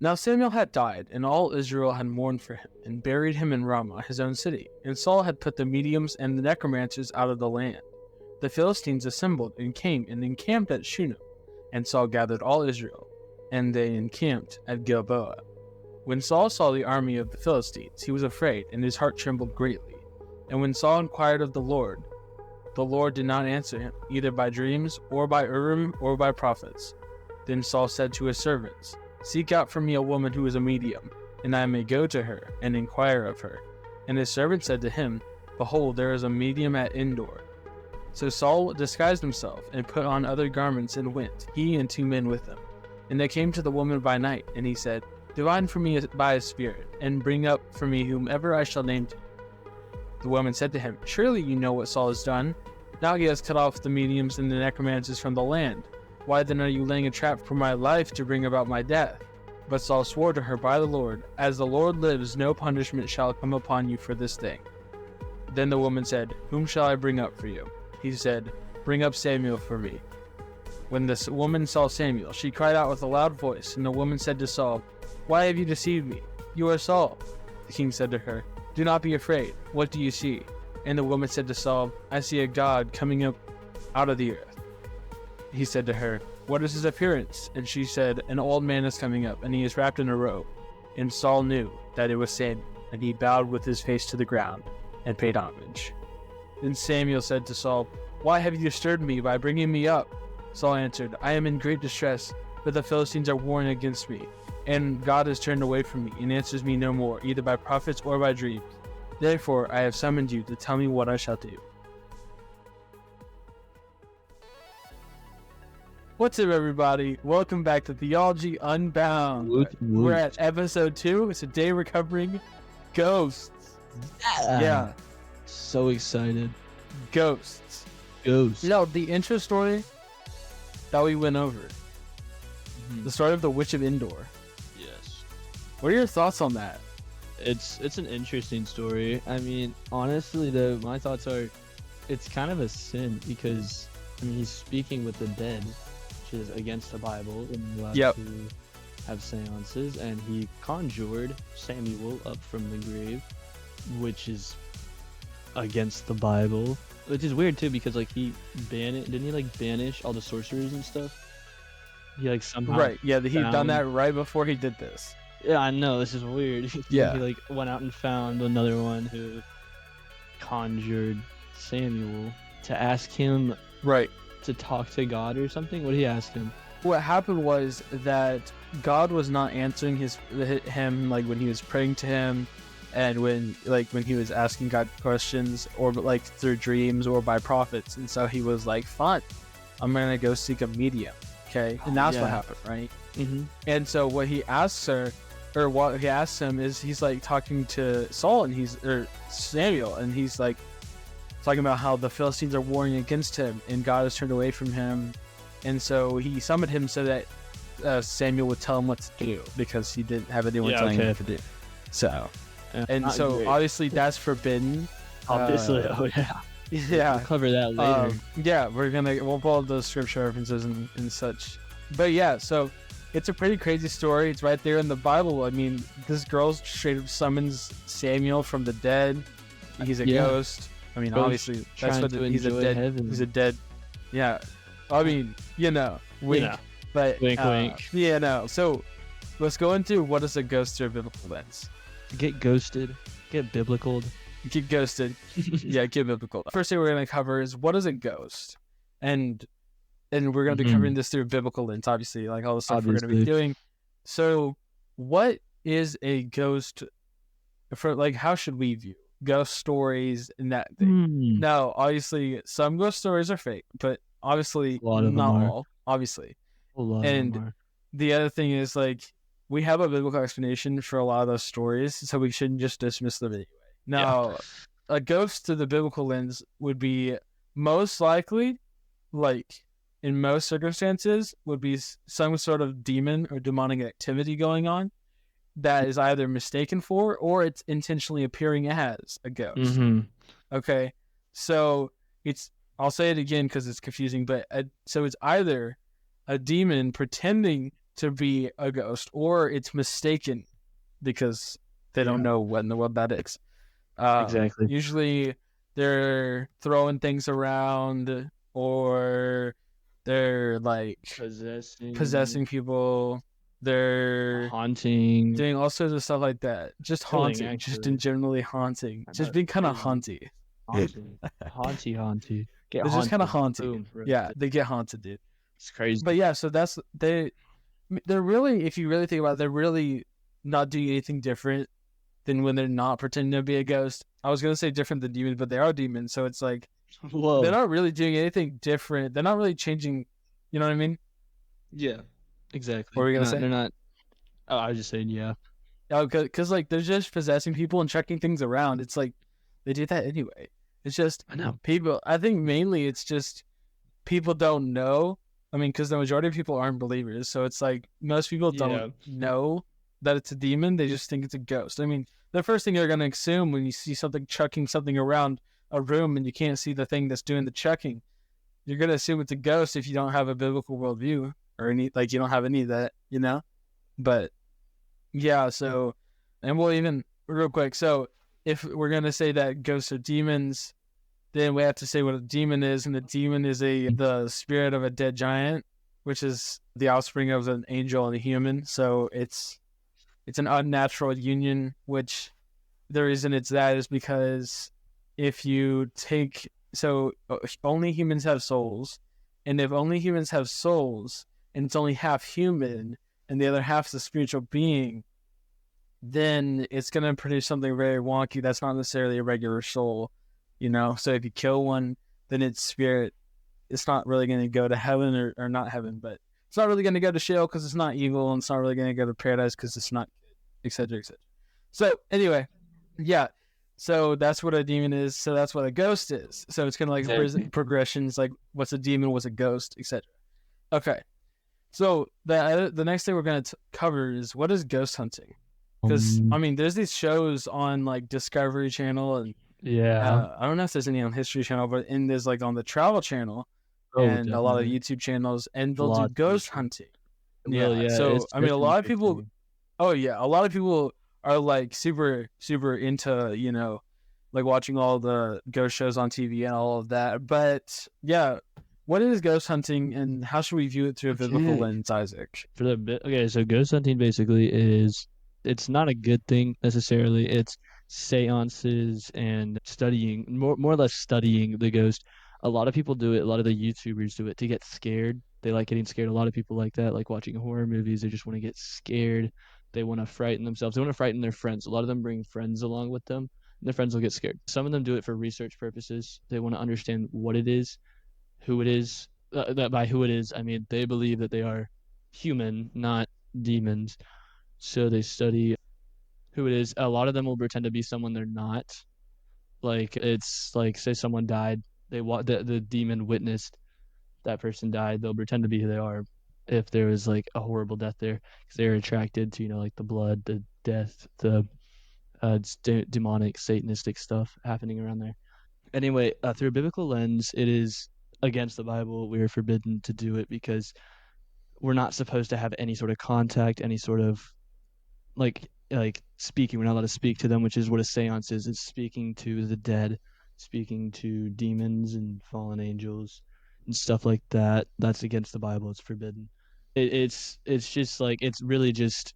Now Samuel had died, and all Israel had mourned for him, and buried him in Ramah, his own city. And Saul had put the mediums and the necromancers out of the land. The Philistines assembled and came and encamped at Shunem. And Saul gathered all Israel, and they encamped at Gilboa. When Saul saw the army of the Philistines, he was afraid, and his heart trembled greatly. And when Saul inquired of the Lord did not answer him, either by dreams, or by Urim, or by prophets. Then Saul said to his servants, Seek out for me a woman who is a medium, and I may go to her, and inquire of her. And his servant said to him, Behold, there is a medium at Endor. So Saul disguised himself, and put on other garments, and went, he and 2 men with him. And they came to the woman by night, and he said, Divine for me by a spirit, and bring up for me whomever I shall name to you. The woman said to him, Surely you know what Saul has done. Now he has cut off the mediums and the necromancers from the land. Why then are you laying a trap for my life to bring about my death? But Saul swore to her by the Lord, As the Lord lives, no punishment shall come upon you for this thing. Then the woman said, Whom shall I bring up for you? He said, Bring up Samuel for me. When the woman saw Samuel, she cried out with a loud voice, and the woman said to Saul, Why have you deceived me? You are Saul. The king said to her, Do not be afraid. What do you see? And the woman said to Saul, I see a god coming up out of the earth. He said to her, What is his appearance? And she said, An old man is coming up, and he is wrapped in a robe. And Saul knew that it was Samuel, and he bowed with his face to the ground, and paid homage. Then Samuel said to Saul, Why have you disturbed me by bringing me up? Saul answered, I am in great distress, but the Philistines are warring against me, and God has turned away from me, and answers me no more, either by prophets or by dreams. Therefore I have summoned you to tell me what I shall do. What's up, everybody? Welcome back to Theology Unbound. We're at episode 2. So today we're covering ghosts. Yeah. So excited. Ghosts. Ghosts. No, the intro story that we went over. The story of the Witch of Endor. Yes. What are your thoughts on that? It's an interesting story. I mean, honestly, though, my thoughts are, it's kind of a sin because, I mean, he's speaking with the dead, which is against the Bible, and you're allowed to have seances, and he conjured Samuel up from the grave, which is against the Bible, which is weird too because like didn't he like banish all the sorcerers and stuff? He like somehow he done that right before he did this. Yeah, I know, this is weird. Yeah. He like went out and found another one who conjured Samuel to ask him to talk to God or something. What did he ask him? What happened was that God was not answering him like when he was praying to him, and when he was asking God questions, or like through dreams or by prophets. And so he was like, fine, I'm gonna go seek a medium. Okay. And that's what happened, right? Mm-hmm. And so what he asks her, or what he asks him, is he's like talking to Saul, or Samuel, and he's like talking about how the Philistines are warring against him and God has turned away from him. And so he summoned him so that Samuel would tell him what to do, because he didn't have anyone telling him what to do. So, obviously that's forbidden. Obviously, yeah. We'll cover that later. We'll pull up those scripture references and such. But yeah, so it's a pretty crazy story. It's right there in the Bible. I mean, this girl straight up summons Samuel from the dead. He's a ghost. I mean, obviously that's what he's a dead. Heaven. He's a dead. Yeah. I mean, wink. Yeah. But wink. Yeah, no. So let's go into what is a ghost through a biblical lens. Get ghosted. Get biblical. Get ghosted. Yeah, get biblical. First thing we're going to cover is what is a ghost, and we're going to be covering this through a biblical lens, obviously, like all the stuff we're going to be doing. So, what is a ghost? For like, how should we view ghost stories and that thing? Now, obviously, some ghost stories are fake, but obviously not all. Obviously, and the other thing is like we have a biblical explanation for a lot of those stories, so we shouldn't just dismiss them anyway. Now, a ghost through the biblical lens would be most likely, like in most circumstances, would be some sort of demon or demonic activity going on that is either mistaken for or it's intentionally appearing as a ghost. Okay, so I'll say it again because it's confusing, but so it's either a demon pretending to be a ghost, or it's mistaken because they don't know what in the world that is. Exactly. Usually they're throwing things around, or they're like possessing people. They're haunting, doing all sorts of stuff like that. Just killing, haunting, just in actually. generally haunting. Just That's being kind of crazy. haunty. Haunty. Get They're just kind of haunted. haunty. Boom. Yeah, Roasted. they get haunted, dude. It's crazy. But yeah, so they're really, if you really think about it, they're really not doing anything different than when they're not pretending to be a ghost. I was gonna say different than demons, but they are demons, so it's like Whoa. they're not really doing anything different. They're not really changing. You know what I mean? Yeah. Exactly. What were we gonna say? They're not. Oh, I was just saying, yeah. Oh, because like they're just possessing people and checking things around. It's like they do that anyway. It's just I know. people. I think mainly it's just people don't know. I mean, because the majority of people aren't believers, so it's like most people don't know that it's a demon. They just think it's a ghost. I mean, the first thing you're gonna assume when you see something chucking something around a room and you can't see the thing that's doing the chucking, you're gonna assume it's a ghost if you don't have a biblical worldview or any, like, you don't have any of that, you know. But yeah, so, and we'll even real quick. So if we're gonna say that ghosts are demons, then we have to say what a demon is, and the demon is the spirit of a dead giant, which is the offspring of an angel and a human. So it's an unnatural union, which the reason it's that is because if you take, so only humans have souls, and if only humans have souls and it's only half human and the other half's a spiritual being, then it's going to produce something very wonky that's not necessarily a regular soul, you know? So if you kill one, then its spirit, it's not really going to go to heaven or not heaven, but it's not really going to go to Sheol because it's not evil, and it's not really going to go to paradise because it's not good, etc., etc. So anyway, yeah. So that's what a demon is. So that's what a ghost is. So it's kind of like progressions, like what's a demon, what's a ghost, etc. Okay. So the next thing we're going to cover is what is ghost hunting. Because I mean, there's these shows on like Discovery Channel, and I don't know if there's any on History Channel, but there's like on the Travel Channel, and definitely. a lot of YouTube channels, and they'll do ghost hunting. Yeah. So I mean, a lot of people. Oh yeah, a lot of people are like super into, you know, like watching all the ghost shows on TV and all of that. But yeah, what is ghost hunting, and how should we view it through a biblical lens, Isaac? Okay, so ghost hunting basically is, it's not a good thing necessarily. It's seances and studying, more or less studying the ghost. A lot of people do it. A lot of the YouTubers do it to get scared. They like getting scared. A lot of people like that, like watching horror movies. They just want to get scared. They want to frighten themselves. They want to frighten their friends. A lot of them bring friends along with them. And their friends will get scared. Some of them do it for research purposes. They want to understand what it is, who it is. That by who it is, I mean they believe that they are human, not demons. So they study who it is. A lot of them will pretend to be someone they're not. Like, it's like, say someone died, the demon witnessed that person died. They'll pretend to be who they are if there was like a horrible death there, because they're attracted to, you know, like the blood, the death, the demonic, satanistic stuff happening around there. Anyway, through a biblical lens, it is against the Bible. We are forbidden to do it because we're not supposed to have any sort of contact, any sort of like speaking. We're not allowed to speak to them, which is what a seance is. It's speaking to the dead, speaking to demons and fallen angels and stuff like that. That's against the Bible. It's forbidden. It's just like, it's really just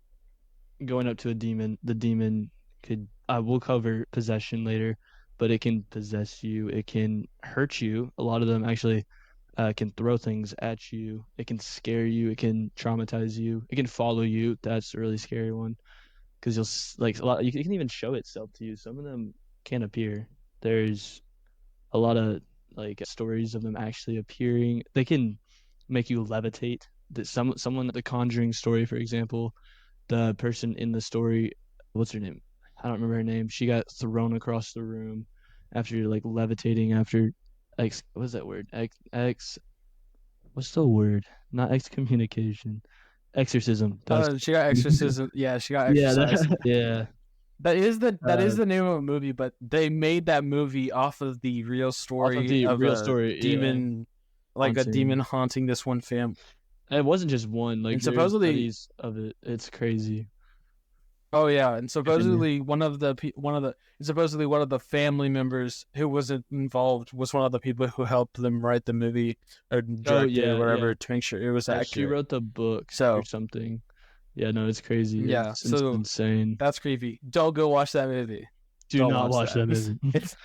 going up to a demon. The demon could, we'll cover possession later, but it can possess you. It can hurt you. A lot of them actually can throw things at you. It can scare you. It can traumatize you. It can follow you. That's a really scary one, because you'll like a lot. You can even show itself to you. Some of them can appear. There's a lot of like stories of them actually appearing. They can make you levitate. That someone, the Conjuring story, for example, the person in the story, what's her name? I don't remember her name. She got thrown across the room after like levitating after what's that word? What's the word? Not excommunication. Exorcism. She got exorcism. Yeah, she got Yeah, exorcised. yeah. That is the name of a movie, but they made that movie off of the real story the of real a story, demon, like a haunting. demon haunting this one family. And it wasn't just one. Like And there's supposedly, studies of it. It's crazy. oh yeah, and Continue. supposedly supposedly one of the family members who wasn't involved was one of the people who helped them write the movie or Oh direct it or yeah, yeah. whatever to make sure it was Yeah, she accurate. wrote the book or So something. Yeah, no, it's crazy. yeah, It's so insane. that's creepy. Don't go watch that movie. Do Don't not watch watch that. that movie. It's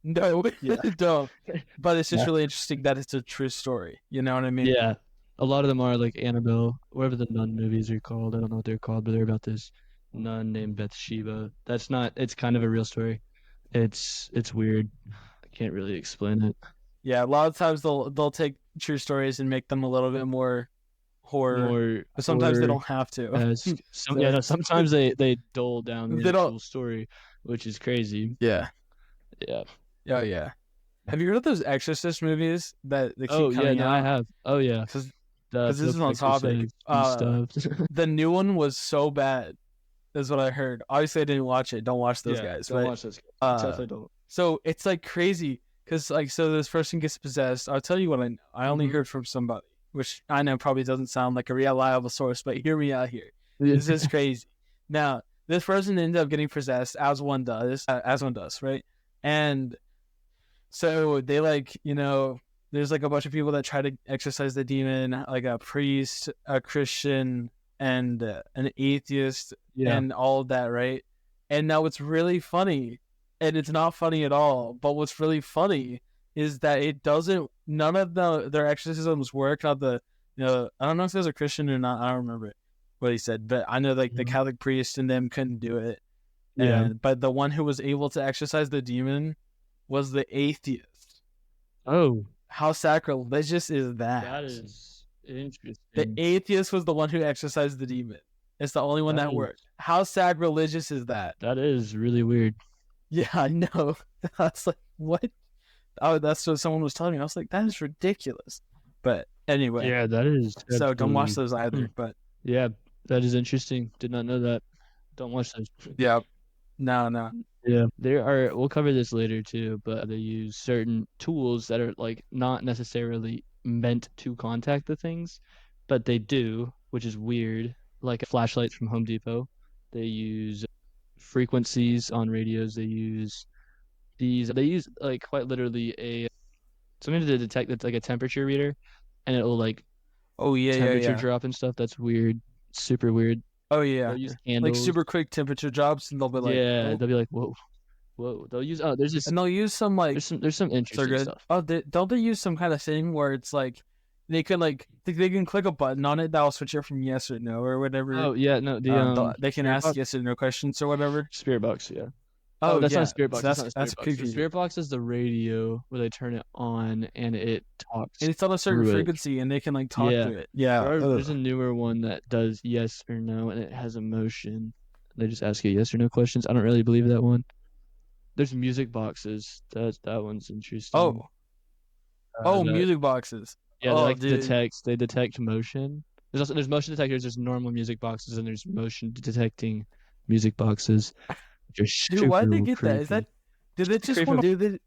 no, Yeah. don't. But it's just Yeah. really interesting that it's a true story. You know what I mean? Yeah. A lot of them are like Annabelle, whatever the nun movies are called. I don't know what they're called, but they're about this nun named Bathsheba. That's not, it's kind of a real story. It's weird. I can't really explain it. Yeah, a lot of times they'll take true stories and make them a little bit more horror, More but sometimes they horror don't have to. esque. So Sometimes they dull down the they don't. actual story, which is crazy. Yeah. Yeah. Oh yeah. Have you heard of those Exorcist movies that they keep Oh yeah, coming no, I out? have. Oh yeah. Because The this Pope is on topic. exorcised and stuff. The new one was so bad. Is what I heard. Obviously, I didn't watch it. Don't watch those Yeah, guys. don't But watch this. uh, Definitely don't. so it's like crazy because like so this person gets possessed. I'll tell you what I only Mhm. heard from somebody, which I know probably doesn't sound like a reliable source, but hear me out here. Yeah. This is crazy. Now this person ended up getting possessed as one does, right? And so they like there's like a bunch of people that try to exorcise the demon, like a priest, a Christian, and an atheist, Yeah. and all of that, right? And now what's really funny, and it's not funny at all, but what's really funny is that it doesn't. None of their exorcisms work. Not the I don't know if there's a Christian or not. I don't remember what he said, but I know like the Mhm. Catholic priest and them couldn't do it, Yeah. and but the one who was able to exorcise the demon was the atheist. Oh, How sacrilegious is that that? is The interesting. atheist was the one who exorcised the demon. It's the only one That that is worked. How sacrilegious is that? that is really weird. Yeah, I know. I was like, what? Oh, that's what someone was telling me. I was like, that is ridiculous. But anyway, Yeah, that is so don't watch absolutely. those Hmm. either. But Yeah, that is interesting. Did not know that. Don't watch those. yeah, no. Yeah, there are. We'll cover this later too, but they use certain tools that are like not necessarily meant to contact the things, but they do, which is weird. Like flashlights from Home Depot. They use frequencies on radios. They use these. They use like quite literally a something to detect that's like a temperature reader, and it will like Oh temperature yeah. drop and stuff. That's weird. Super weird. Oh They'll yeah. use Like candles. super quick temperature drops, and they'll be like, Yeah, oh, they'll be like, whoa, whoa. They'll use there's this and they'll use some like there's some so interesting good. stuff. Oh, don't they use some kind of thing where it's like they can click a button on it that'll switch it from yes or no or whatever. Oh yeah, no, the They can spirit ask box, yes or no questions or whatever. spirit box, yeah. Oh, Oh that's not a yeah, spirit so box. That's not a that's spirit box. The creepy. spirit box is the radio where they turn it on and it talks And it's on a certain through it. frequency, and they can like talk Yeah. to it. Yeah. There's a newer one that does yes or no and it has emotion. They just ask you yes or no questions. I don't really believe that one. There's music boxes. That one's interesting. Oh. That Music boxes. Yeah, they Oh, like dude. they detect motion. There's motion detectors, there's normal music boxes, and there's motion detecting music boxes, which are Dude, why did they super get that? Is creepy. that did they just Creepy. want to do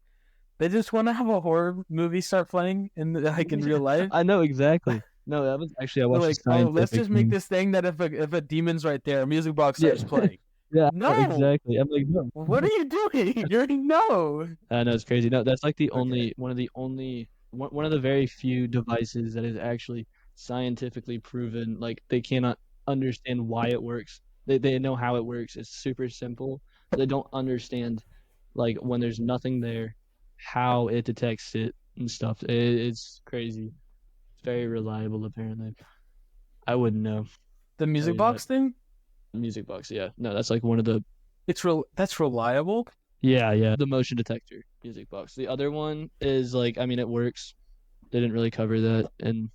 they just want to have a horror movie start playing like in real life? I know exactly. No, that was actually I They're watched a like, oh, let's scientific just make thing. this thing that if a demon's right there, a music box Yeah, starts playing. yeah, I know, No, exactly. I'm like, no. what are you doing? You're no. I know it's crazy. No, that's like the Okay. only one of the very few devices that is actually scientifically proven. Like they cannot understand why it works. They know how it works. It's super simple. But they don't understand like when there's nothing there, how it detects it and stuff. It's crazy. It's very reliable apparently. I wouldn't know. The Tell music you that. box thing? Music box, yeah. No, that's like one of the That's reliable. yeah. The motion detector music box. The other one is like I mean it works. They didn't really cover that in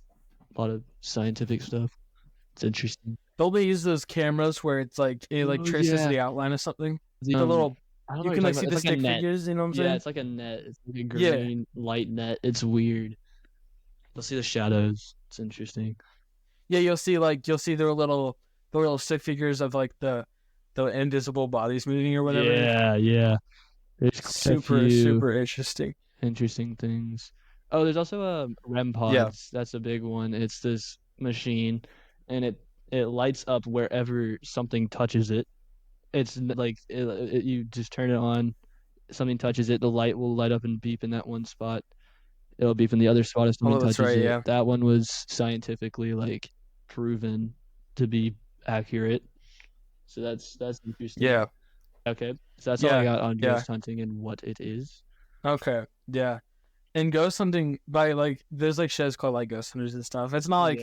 a lot of scientific stuff. It's interesting. Don't they use those cameras where it's like it like Oh traces yeah. the outline of something? The The little I don't know you what can you're like talking about. see It's the like a stick net. figures. You know what I'm Yeah, saying? it's like a net. It's like a Yeah. green light net. It's weird. You'll see the shadows. It's interesting. Yeah, you'll see the little stick figures of like the invisible bodies moving or whatever. Yeah. There's quite a few Super interesting. interesting things. Oh, there's also REM Yeah. pods. That's a big one. It's this machine, and it lights up wherever something touches it. Like you just turn it on, something touches it, the light will light up and beep in that one spot. It'll beep in the other spot if Oh, something that's touches right. it. Yeah. That one was scientifically like proven to be accurate. So that's interesting. Yeah. Okay, so that's all I Yeah. got on Yeah. ghost hunting and what it is. Okay. Yeah. And ghost hunting by like there's like shows called like Ghost Hunters and stuff. Yeah, It's not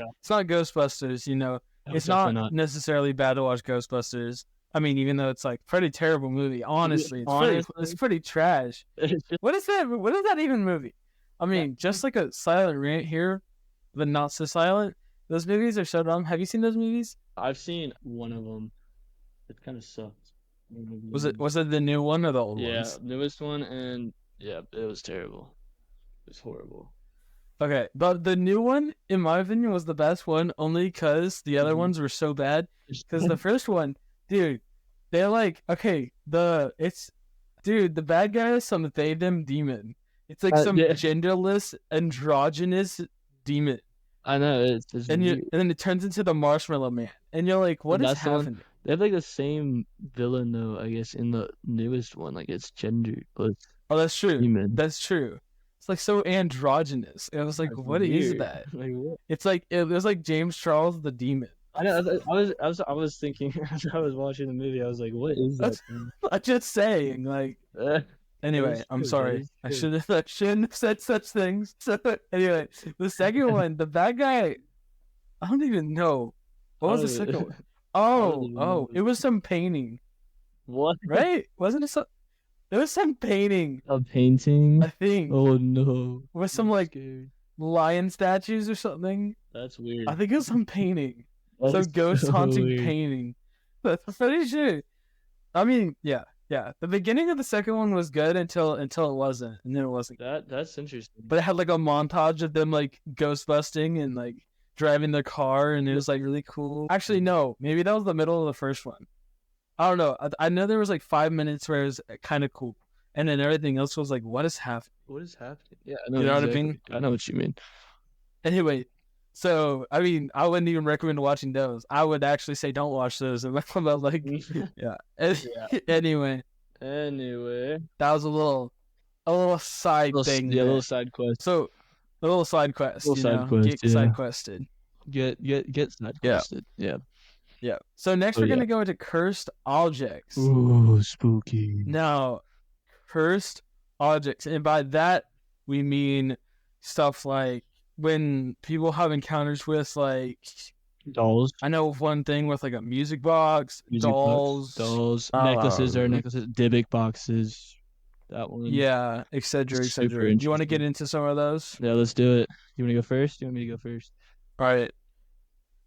Ghostbusters, you know. no, It's definitely not not. necessarily bad to watch Ghostbusters. I mean, even though it's like pretty terrible movie, honestly, it's Honestly, pretty trash. it's just What is that? What is that even movie? I that. mean, just like a silent rant here, but not so silent. Those movies are so dumb. Have you seen those movies? I've seen one of them. It kind of sucked. Was it the new one or the old Yeah, ones? newest one, and yeah, it was terrible. It was horrible. Okay, but the new one, in my opinion, was the best one only because the other Mhm. ones were so bad. Because the first one, dude, they're like, okay, the bad guy is some they them demon. It's like some Yeah, genderless, androgynous demon, I know it's weird. and then it turns into the Marshmallow Man, and you're like, what And is that's the one. happening? They have like the same villain though, I guess, in the newest one. Like it's gender, but it's Oh, that's true. human. That's true. It's like so androgynous. And I was like, That's what is weird. that? Like what? It's like it was like James Charles the Demon. I know. I was thinking as I was watching the movie. I was like, what is that That's thing? I'm just saying, like. Anyway, I'm true. That sorry. is I true. shouldn't have said such things. So anyway, the second one, the bad guy, I don't even know. What I was don't the second even, one? I don't Oh, even oh, know it was some painting, what right? Wasn't it some? It was some painting, a painting. I think. Oh no, With some I'm like scared. lion statues or something. That's I weird. think it was some painting. That's Some ghost so haunting weird. painting. That's pretty sure. I mean, yeah, yeah. The beginning of the second one was good until it wasn't, and then it wasn't. That's interesting. But it had like a montage of them like ghost busting and like driving their car, and it was like really cool. Actually, no, maybe that was the middle of the first one. I don't know. I know there was like 5 minutes where it was kind of cool, and then everything else was like, what is happening? What is happening? Yeah, I know You know what I exactly. mean? I know what you mean. Anyway, so I mean, I wouldn't even recommend watching those. I would actually say don't watch those. About like, yeah. Yeah. Anyway, Anyway, that was a little side thing yeah, little there. side quest. So a little side quest, Little you side know, quest. get Yeah. side quested. Get side Yeah, quested. Yeah. yeah. So next Oh we're yeah. gonna go into cursed objects. Ooh, spooky. Now, cursed objects, and by that we mean stuff like when people have encounters with like Dolls. I know of one thing with like a music box, Music box. dolls, Dolls. Necklaces. Dybbuk boxes. That one. yeah, etc., Super etc. You want to get interesting. into some of those? Yeah, let's do it. You want to go first? You want me to go first? All right,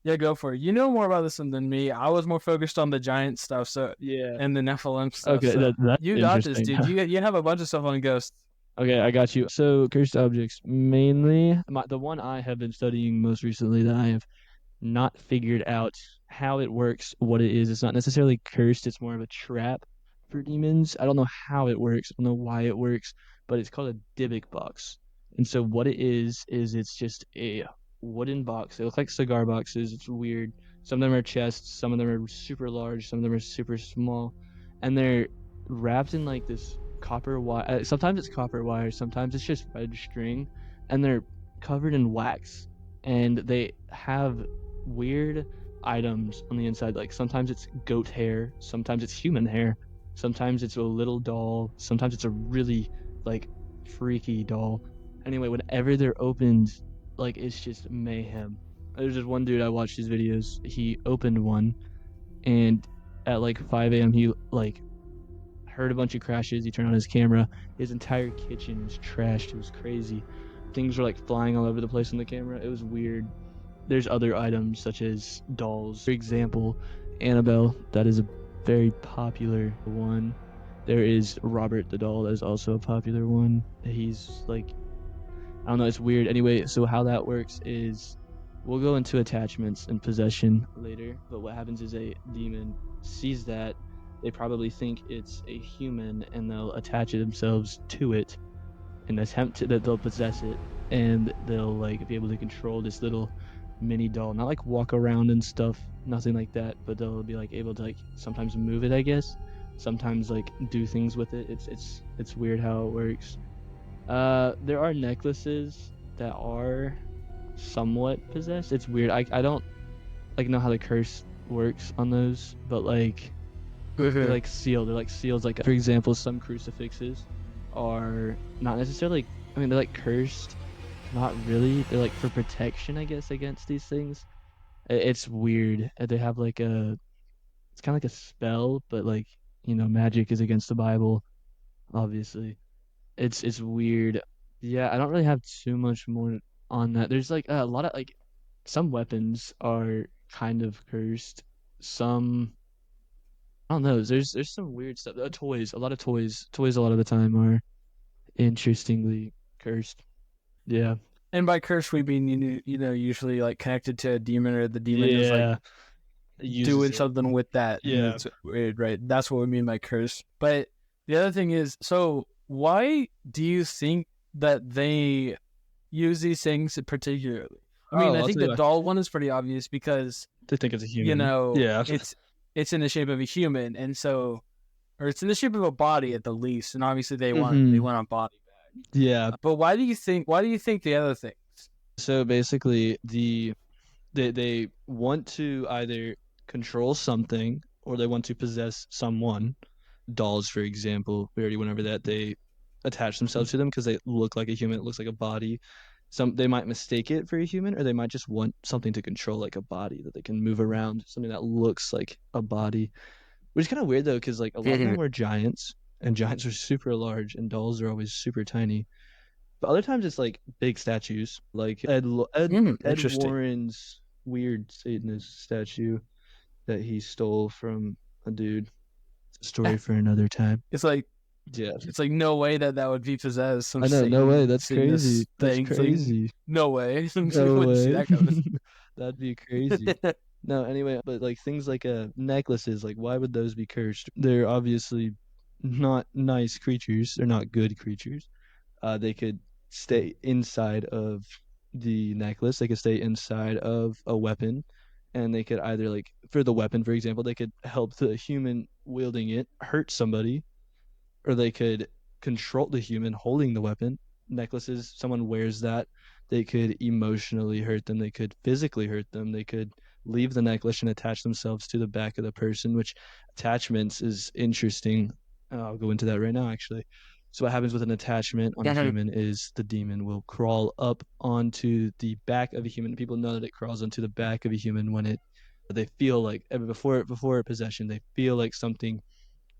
yeah, go for it. You know more about this one than me. I was more focused on the giant stuff, so Yeah. and the Nephilim stuff. Okay, So that's you got this, interesting. dude. You have a bunch of stuff on ghosts. Okay, I got you. So, cursed objects, mainly the one I have been studying most recently that I have not figured out how it works, what it is. It's not necessarily cursed, it's more of a trap for demons. I don't know how it works, I don't know why it works, but it's called a Dybbuk box. And so what it is it's just a wooden box. They look like cigar boxes. It's weird. Some of them are chests, some of them are super large, some of them are super small, and they're wrapped in like this copper wire. Sometimes it's copper wire, sometimes it's just red string, and they're covered in wax. And they have weird items on the inside. Like sometimes it's goat hair, sometimes it's human hair, sometimes it's a little doll, sometimes it's a really like freaky doll. Anyway, whenever they're opened, like it's just mayhem. There's just one dude I watched his videos. He opened one, and at like 5 a.m. he like heard a bunch of crashes. He turned on his camera. His entire kitchen was trashed. It was crazy. Things were like flying all over the place in the camera. It was weird. There's other items such as dolls. For example, Annabelle, that is a very popular one. There is Robert the doll, that is also a popular one. He's like, I don't know, it's weird. Anyway, so how that works is we'll go into attachments and possession later, but what happens is a demon sees that, they probably think it's a human, and they'll attach themselves to it and attempt to, that they'll possess it, and they'll like be able to control this little mini doll, not like walk around and stuff, nothing like that, but they'll be like able to like sometimes move it, I guess. Sometimes like do things with it. It's weird how it works. There are necklaces that are somewhat possessed. It's weird. I don't like know how the curse works on those, but like they're like sealed. They're like seals. Like for example, some crucifixes are not necessarily. I mean, they're like cursed. Not really. They're like for protection, I guess, against these things. It's weird. They have like a. It's kind of like a spell, but like magic is against the Bible, obviously. It's weird. Yeah, I don't really have too much more on that. There's like a lot of like some weapons are kind of cursed. Some I don't know. There's some weird stuff. Toys, a lot of toys. Toys a lot of the time are interestingly cursed. Yeah. And by curse, we mean usually like connected to a demon, or the demon is like Yeah. It uses doing it. something with that, and Yeah. it's weird, right? That's what we mean by curse. But the other thing is, so why do you think that they use these things particularly? I mean, Oh, I I'll think tell the you what. doll one is pretty obvious because They think it's a human. Yeah. it's in the shape of a human, and so, or it's in the shape of a body at the least, and obviously they hmm want a body bag. Yeah. But why do you think the other things? So basically, they want to either control something or they want to possess someone. Dolls, for example, we already went over that. They attach themselves to them because they look like a human. It looks like a body. Some they might mistake it for a human, or they might just want something to control, like a body that they can move around, something that looks like a body. Which is kind of weird though, because like a lot of them were giants, and giants are super large, and dolls are always super tiny. But other times it's like big statues, like Ed Interesting. Warren's weird Satanist statue that he stole from a dude. It's a story for another time. It's like Yeah, no way that would be possessed. Some I know. No way. That's crazy. Satanist That's thing. It's like crazy. no way. We No wouldn't see way. that coming. That'd be crazy. No, anyway, but like things like necklaces, like why would those be cursed? They're obviously not nice creatures. They're not good creatures. They could stay inside of the necklace. They could stay inside of a weapon, and they could either like for the weapon, for example, they could help the human wielding it hurt somebody, or they could control the human holding the weapon. Necklaces, someone wears that, they could emotionally hurt them, they could physically hurt them, they could leave the necklace and attach themselves to the back of the person, which attachments is interesting. I'll go into that right now, actually. So, what happens with an attachment on a human is the demon will crawl up onto the back of a human. People know that it crawls onto the back of a human when they feel like before possession, they feel like something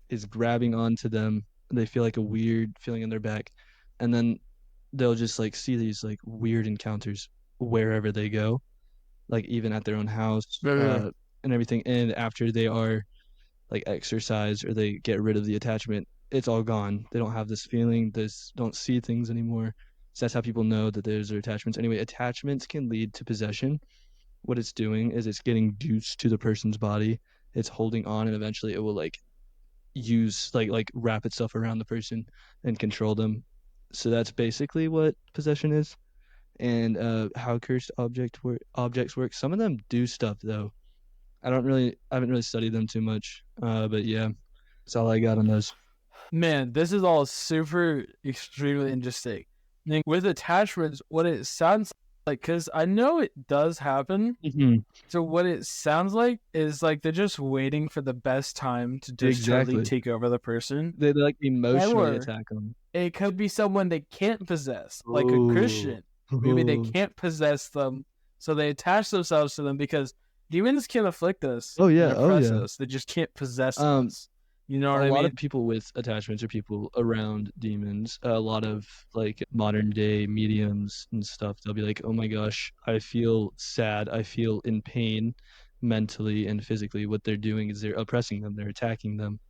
is grabbing onto them. They feel like a weird feeling in their back, and then they'll just like see these like weird encounters wherever they go, like even at their own house, Yeah. and everything. And after they are like exercised or they get rid of the attachment, it's all gone. They don't have this feeling. This don't see things anymore. So that's how people know that those are attachments. Anyway, attachments can lead to possession. What it's doing is it's getting juice to the person's body. It's holding on, and eventually it will like use like wrap itself around the person and control them. So that's basically what possession is, and how cursed objects work. Some of them do stuff though. I haven't really studied them too much. But yeah, that's all I got on those. Man, this is all super extremely interesting. And with attachments, what it sounds like, because I know it does happen. Mhm. So what it sounds like is like they're just waiting for the best time to just totally Exactly. take over the person. They like emotionally Or attack them. it could be someone they can't possess, like a Oh. Christian. Maybe they can't possess them, so they attach themselves to them because demons can afflict us Oh and yeah. Oh oppress yeah. us. They just can't possess Um, us. You know a what I lot of mean? people with attachments are people around demons. A lot of like modern day mediums and stuff, they'll be like, "Oh my gosh, I feel sad. I feel in pain mentally and physically." What they're doing is they're oppressing them, they're attacking them.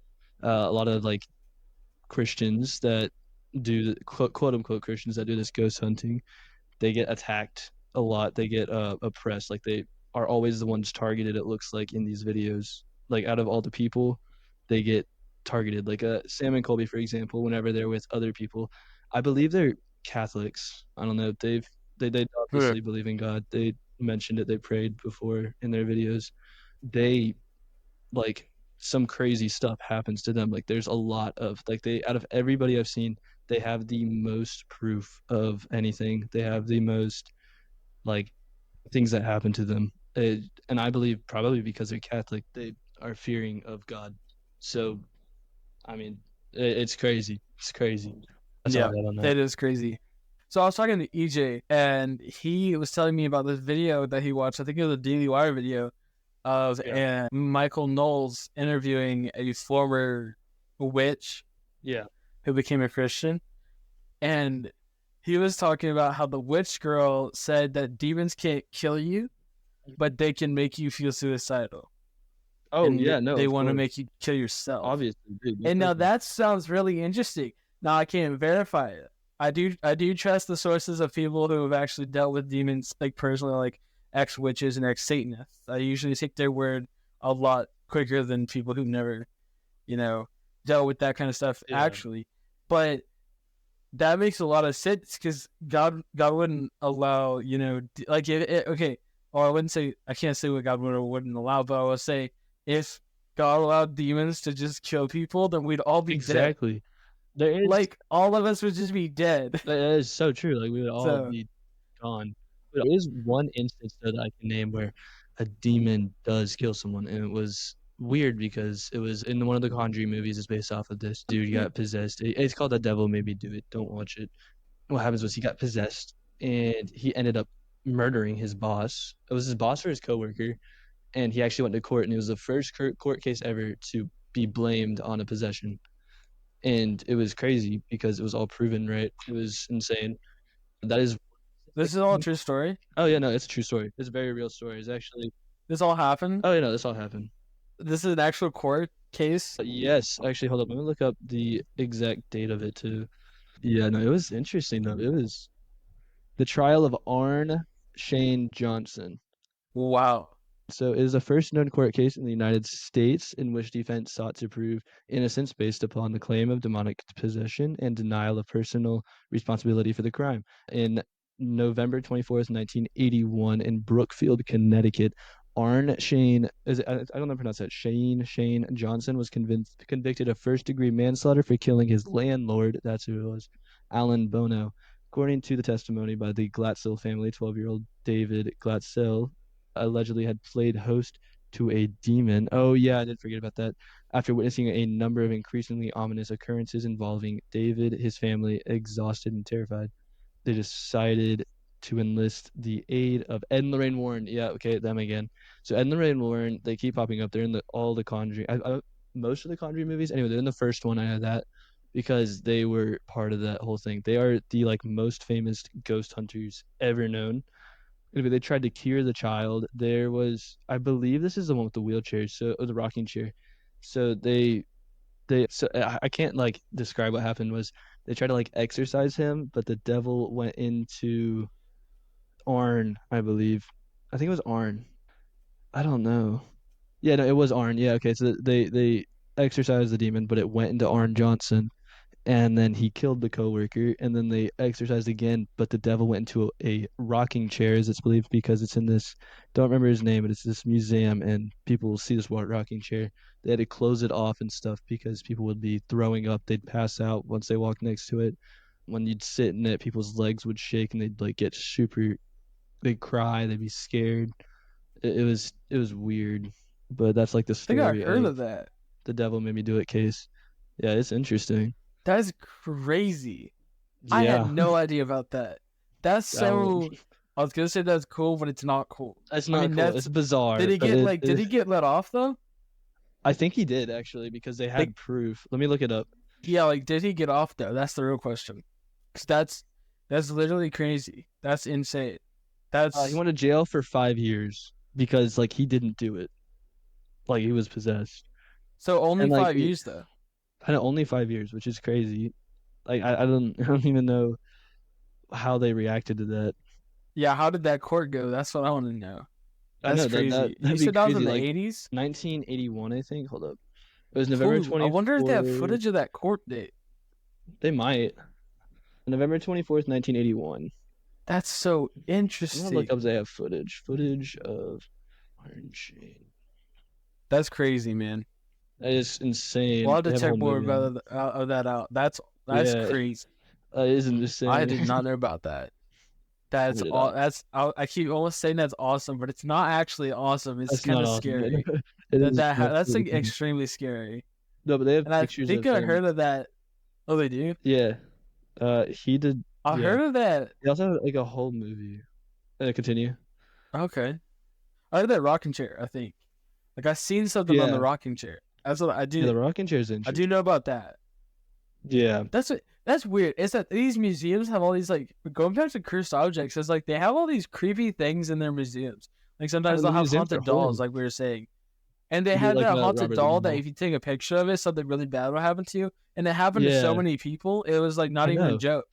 A lot of like Christians that do quote unquote Christians that do this ghost hunting, they get attacked a lot. They get oppressed. Like they are always the ones targeted. It looks like in these videos, like out of all the people, they get targeted. Like Sam and Colby, for example, whenever they're with other people, I believe they're Catholics. I don't know. They Yeah. obviously believe in God. They mentioned it. They prayed before in their videos. They like some crazy stuff happens to them. Like there's a lot of like they out of everybody I've seen, they have the most proof of anything. They have the most like things that happen to them. And I believe probably because they're Catholic, they are fearing of God. So I mean, it's crazy. It's crazy. That's all I Yeah, got on that. that is crazy. So I was talking to EJ, and he was telling me about this video that he watched. I think it was a Daily Wire video of Michael Knowles interviewing a former witch Yeah. who became a Christian. And he was talking about how the witch girl said that demons can't kill you, but they can make you feel suicidal. Oh And yeah, no, they of want to course. make you kill yourself. Obviously, dude. And now that sounds really interesting. Now I can't verify it. I do trust the sources of people who have actually dealt with demons, like personally, like ex witches and ex Satanists. I usually take their word a lot quicker than people who never, dealt with that kind of stuff actually. But that makes a lot of sense because God wouldn't allow, like okay, or I can't say what God would or wouldn't allow, but I will say if God allowed demons to just kill people, then we'd all be dead. Exactly. There is Like all of us would just be dead. that is so true. Like we would all So be gone. There is one instance though that I can name where a demon does kill someone, and it was weird because it was in one of the Conjuring movies. It's based off of this dude got possessed. It's called The Devil Made Me Do It. Don't watch it. What happens was he got possessed, and he ended up murdering his boss. It was his boss or his coworker, and he actually went to court, and it was the first court case ever to be blamed on a possession. And it was crazy because it was all proven right. It was insane. That is this is all a true story. Oh yeah, no, it's a true story. It's a very real story. It's actually This all happened. oh yeah, no, this all happened. This is an actual court case. Yes, actually, hold up. Let me look up the exact date of it too. Yeah, no, it was interesting though. It was the trial of Arne Shane Johnson. Wow. So it is the first known court case in the United States in which defense sought to prove innocence based upon the claim of demonic possession and denial of personal responsibility for the crime. In November 24th, 1981, in Brookfield, Connecticut, Arne Shane, I don't know how to pronounce that, Shane Johnson was convicted of first-degree manslaughter for killing his landlord, that's who it was, Alan Bono. According to the testimony by the Glatzel family, 12-year-old David Glatzel allegedly had played host to a demon. Oh yeah, I did forget about that. After witnessing a number of increasingly ominous occurrences involving David, his family, exhausted and terrified, they decided to enlist the aid of Ed and Lorraine Warren. Yeah, okay, them again. So Ed and Lorraine Warren, they keep popping up. They're in all the Conjuring, most of the Conjuring movies. Anyway, they're in the first one. I had that because they were part of that whole thing. They are the most famous ghost hunters ever known. Anyway, they tried to cure the child. There was, I believe, this is the one with the wheelchair, or the rocking chair. So so I can't describe what happened. Was they tried to exorcise him, but the devil went into Arn, I believe. I think it was Arn. I don't know. Yeah, no, it was Arn. Yeah, okay. So they exorcised the demon, but it went into Arn Johnson, and then he killed the coworker, and then they exorcised again, but the devil went into a rocking chair, as it's believed, because it's in this, don't remember his name, but it's this museum, and people will see this rocking chair. They had to close it off and stuff because people would be throwing up. They'd pass out once they walked next to it. When you'd sit in it, people's legs would shake, and they'd get super, they'd cry, they'd be scared. It was weird, but that's the I think I story heard of of that. the devil made me do it case. Yeah, it's interesting. That is crazy. I had Yeah. no idea about that. That's That one. so. I was gonna say that's cool, but it's not cool. It's I not mean, cool. It's bizarre. Did he But get Did he get let off though? I think he did actually because they Like, had proof. Let me look it up. yeah, did he get off though? That's the real question. Cause that's literally crazy. That's insane. He That's went to jail for 5 years because he didn't do it. He was possessed. so only And 5 years though. kind of only 5 years, which is crazy. I don't I don't even know how they reacted to that. Yeah, how did that court go? That's what I want to know. I That's know that crazy. You that'd be said that was in crazy. the 80s? 1981, I think. Hold up. It was November I wonder if they have 24th. footage of that court date. They might. November 24th, 1981. That's so I'm gonna look interesting. up if they have footage of Iron Shane. That's crazy, man. That is We'll insane. have They to have a whole check more movie on it. about of that out. That's Yeah, crazy. that is I did insane. not know about that. I That's did all. not. I keep almost saying that's awesome, but it's not actually awesome. It's That's kind not of awesome. Yeah, no, scary. it is That's like absolutely crazy. extremely scary. No, but they have And I pictures think of I him. heard of that. Oh, they do. Yeah. He did. I Yeah. heard of that. They also have like a whole movie. Continue. Okay, I heard that rocking chair. I think like I seen something on the Yeah. rocking chair. That's what I Yeah, do. the rocking chair is I do interesting. know about that. Yeah. That's weird. Is that these museums have all these like going back to cursed objects? It's like they have all these creepy things in their museums. Like sometimes The they'll have museums are haunted dolls, horrible. like we were saying, and they You mean had like that haunted Robert the doll that Doll? if you take a picture of it, something really bad will happen to you. And it happened to so Yeah, many people. It was like not I even a know. joke.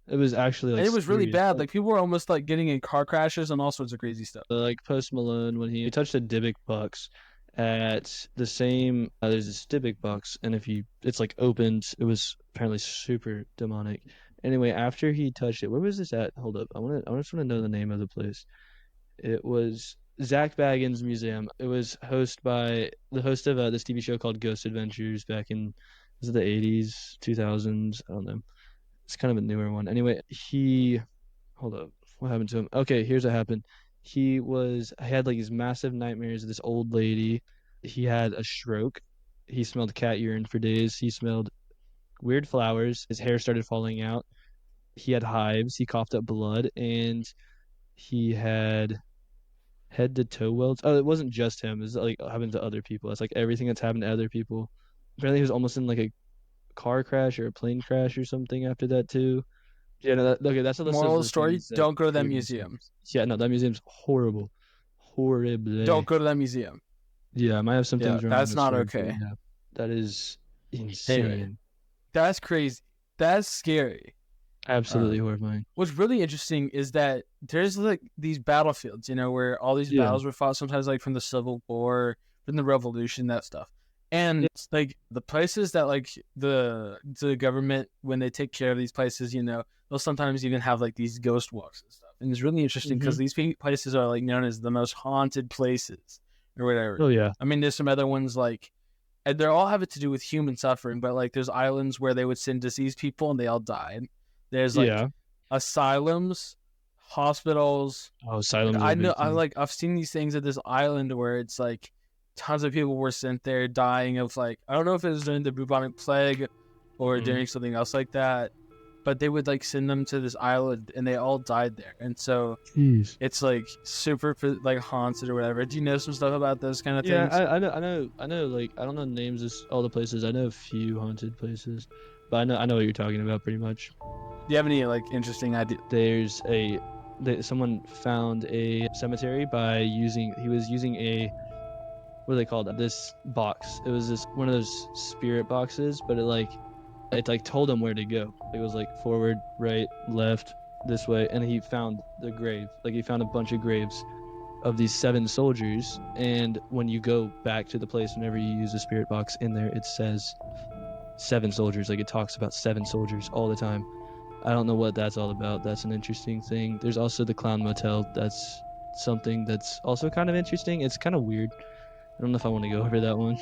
It was actually And like it was really scary as bad. fuck. Like people were almost like getting in car crashes and all sorts of crazy stuff. Like Post Malone when he touched a Dybbuk box at the same there's this Dybbuk box and if you it's like opened it was apparently super demonic. Anyway, after he touched it, where was this at? Hold up. I just want to know the name of the place. It was Zach Baggins Museum. It was hosted by the host of this TV show called Ghost Adventures back in was it the 80s, 2000s? I don't know. It's kind of a newer one. Anyway, he hold up. What happened to him? Okay, here's what happened. He had like these massive nightmares of this old lady. He had a stroke. He smelled cat urine for days. He smelled weird flowers. His hair started falling out. He had hives. He coughed up blood, and he had head to toe welts. Oh, it wasn't just him. It's like happened to other people. It's like everything that's happened to other people. Apparently, he was almost in like a car crash or a plane crash or something after that too. Yeah, no, okay, that's a list of Moral of the the story: things that don't go to that weird museum. museums. Yeah, no, that museum's horrible. Horrible. Don't go to that museum. Yeah, I might have some Yeah, things wrong in that's the not story, but okay. yeah, that is Anyway, insane. that's crazy. That's scary. Absolutely Um, horrifying. what's really interesting is that there's like these battlefields, where all these Yeah. battles were fought sometimes like from the Civil War, from the Revolution, that stuff. And Yeah. like the places that like the government when they take care of these places, they'll sometimes even have like these ghost walks and stuff. And it's really interesting Hmm. because these places are like known as the most haunted places or whatever. Oh yeah. I mean, there's some other ones like and they all have it to do with human suffering, but like there's islands where they would send diseased people and they all died. There's like Yeah. asylums, hospitals. Oh, Like asylums are I a know big I thing. like I've seen these things at this island where it's like tons of people were sent there dying of like I don't know if it was during the bubonic plague or Mm. during something else like that, but they would like send them to this island and they all died there. And so Jeez. it's like super like haunted or whatever. Do you know some stuff about those kind of Yeah, things? I know. Like, I don't know the names of all the places. I know a few haunted places, but I know what you're talking about pretty much. Do you have any like interesting ideas? There's someone found a cemetery by he was using a what are they called? This box. It was this one of those spirit boxes, but it like told him where to go. It was like forward, right, left, this way, and he found the grave. Like he found a bunch of graves of these 7 soldiers, and when you go back to the place, whenever you use the spirit box in there, it says 7 soldiers. Like it talks about 7 soldiers all the time. I don't know what that's all about. That's an interesting thing. There's also the Clown Motel. That's something that's also kind of interesting. It's kind of weird. I don't know if I want to go over that one.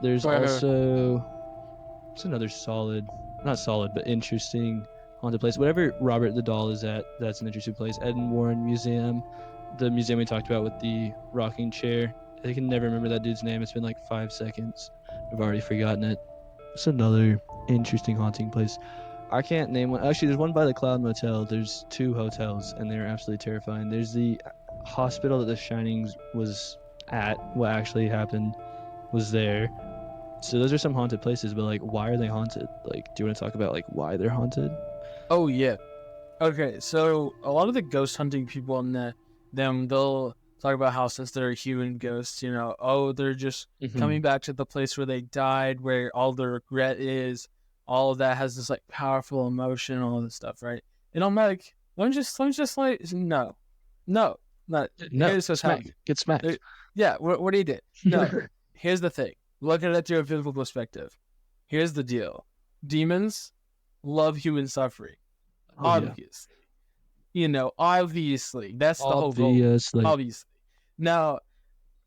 There's also it's another solid, not solid, but interesting haunted place. Whatever Robert the Doll is at, that's an interesting place. Ed and Warren Museum, the museum we talked about with the rocking chair. I can never remember that dude's name. It's been like 5 seconds. I've already forgotten it. It's another interesting haunting place. I can't name one. Actually, there's one by the Cloud Motel. There's 2 hotels, and they're absolutely terrifying. There's the hospital that The Shining was at. What actually happened was there. So those are some haunted places, but like, why are they haunted? Like, do you want to talk about like why they're haunted? Oh yeah. Okay, so a lot of the ghost hunting people in they'll talk about how since they're human ghosts, they're just Mm-hmm. coming back to the place where they died, where all the regret is, all of that has this like powerful emotion, all this stuff, right? And I'm like, let me just like no, no, not No, here's what's smack, happening. get smacked. Yeah, what he did. No, here's the thing. Look at it through a biblical perspective. Here's the deal. Demons love human suffering, Oh yeah, obviously. Obviously, that's the whole goal. Obviously. Obviously. Now,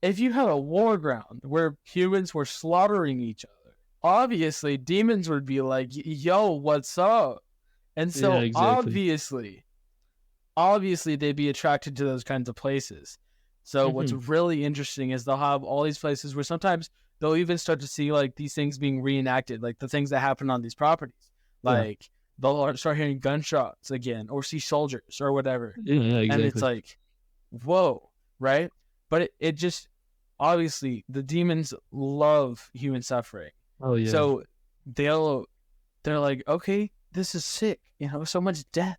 if you had a war ground where humans were slaughtering each other, obviously demons would be like, yo, what's up? And Yeah, so exactly. obviously they'd be attracted to those kinds of places. So what's Hmm. really interesting is they'll have all these places where sometimes they'll even start to see like these things being reenacted, like the things that happen on these properties. Yeah. Like they'll start hearing gunshots again or see soldiers or whatever. Yeah, yeah, And it's exactly. like, whoa, right? But it just obviously the demons love human suffering. Oh yeah. So they'll they're like, okay, this is sick, so much death.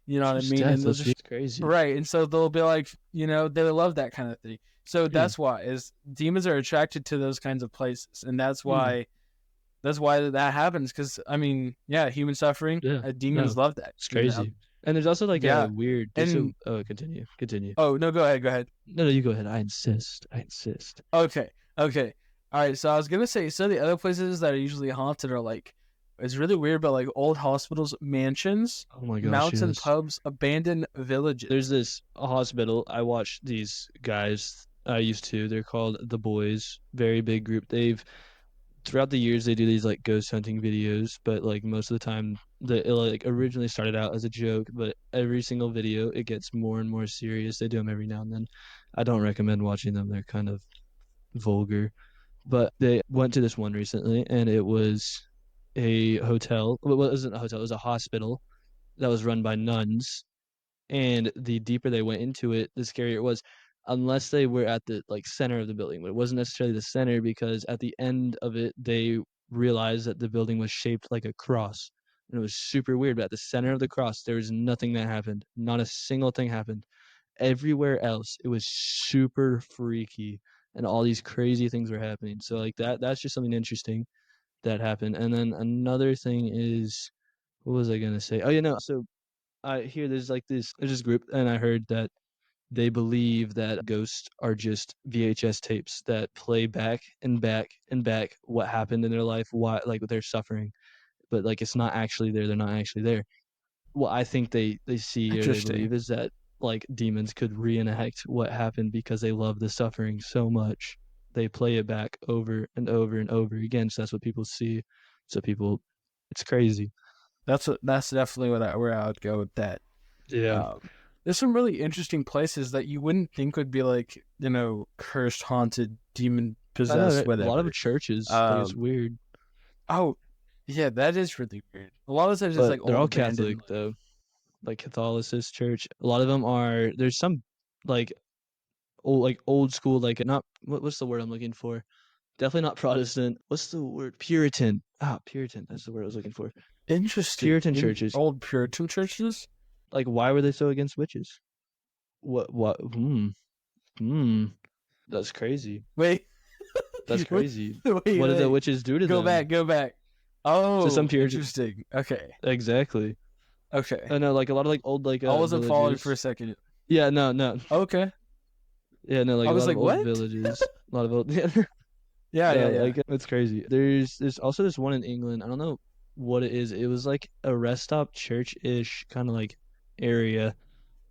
You know what I Just mean? And death. they'll That's just crazy. right. And so they'll be like, they love that kind of thing. So Hmm. that's why is demons are attracted to those kinds of places. And Hmm. that's why that happens. Cause I mean, yeah, human suffering, Yeah. demons No, love that. it's crazy. And there's also like a Yeah. weird. There's a. And Oh, continue. Continue. oh no, go ahead. Go ahead. No, no, you go ahead. I insist. I insist. Okay. Okay. All right. So I was gonna say, so the other places that are usually haunted are like, it's really weird, but like old hospitals, mansions, Oh my gosh, mountain yes. pubs, abandoned villages. There's this hospital. I watched these guys I used to. They're called The Boys. Very big group. They've throughout the years they do these like ghost hunting videos, but like most of the time it like originally started out as a joke, but every single video it gets more and more serious. They do them every now and then. I don't recommend watching them. They're kind of vulgar. But they went to this one recently and it was a hotel. Well, it wasn't a hotel, it was a hospital that was run by nuns, and the deeper they went into it, the scarier it was. Unless they were at the like center of the building, but it wasn't necessarily the center because at the end of it, they realized that the building was shaped like a cross, and it was super weird. But at the center of the cross, there was nothing that happened. Not a single thing happened. Everywhere else, it was super freaky, and all these crazy things were happening. So like that's just something interesting that happened. And then another thing is, what was I gonna say? Oh, you know, so I hear there's this group, and I heard that they believe that ghosts are just VHS tapes that play back and back and back what happened in their life, why like their suffering, but like it's not actually there. They're not actually there. What I think they see or they Interesting. believe is that like demons could reenact what happened because they love the suffering so much. They play it back over and over and over again. So that's what people see. So people, it's crazy. That's definitely where I would go with that. Yeah. Um, there's some really interesting places that you wouldn't think would be like, cursed, haunted, demon I know possessed, that a lot of whatever. churches, like it's Um, weird, oh, yeah, that is really weird. A lot of times it's but like they're old all abandoned, Catholic though, like Catholicist church. A lot of them are. There's some like old school, like not what's the word I'm looking for? Definitely not Protestant. What's the word? Puritan. Ah, Puritan. That's the word I was looking for. interesting, Puritan in churches. old Puritan churches. Like, why were they so against witches? What? What? Hmm. Hmm. That's crazy. Wait, That's wait, crazy. What did the wait. witches do to Go them? back, go back. So some Oh, Puritan. interesting. Okay, Exactly. okay. I know, like a lot of like old like I wasn't following for a villages. second. Yeah. No. No. Okay, Yeah. No. Like I a was lot of like, old what? villages. A lot of old. Yeah. Yeah, yeah, No, yeah. like it's crazy. There's also this one in England. I don't know what it is. It was like a rest stop church-ish kind of like area.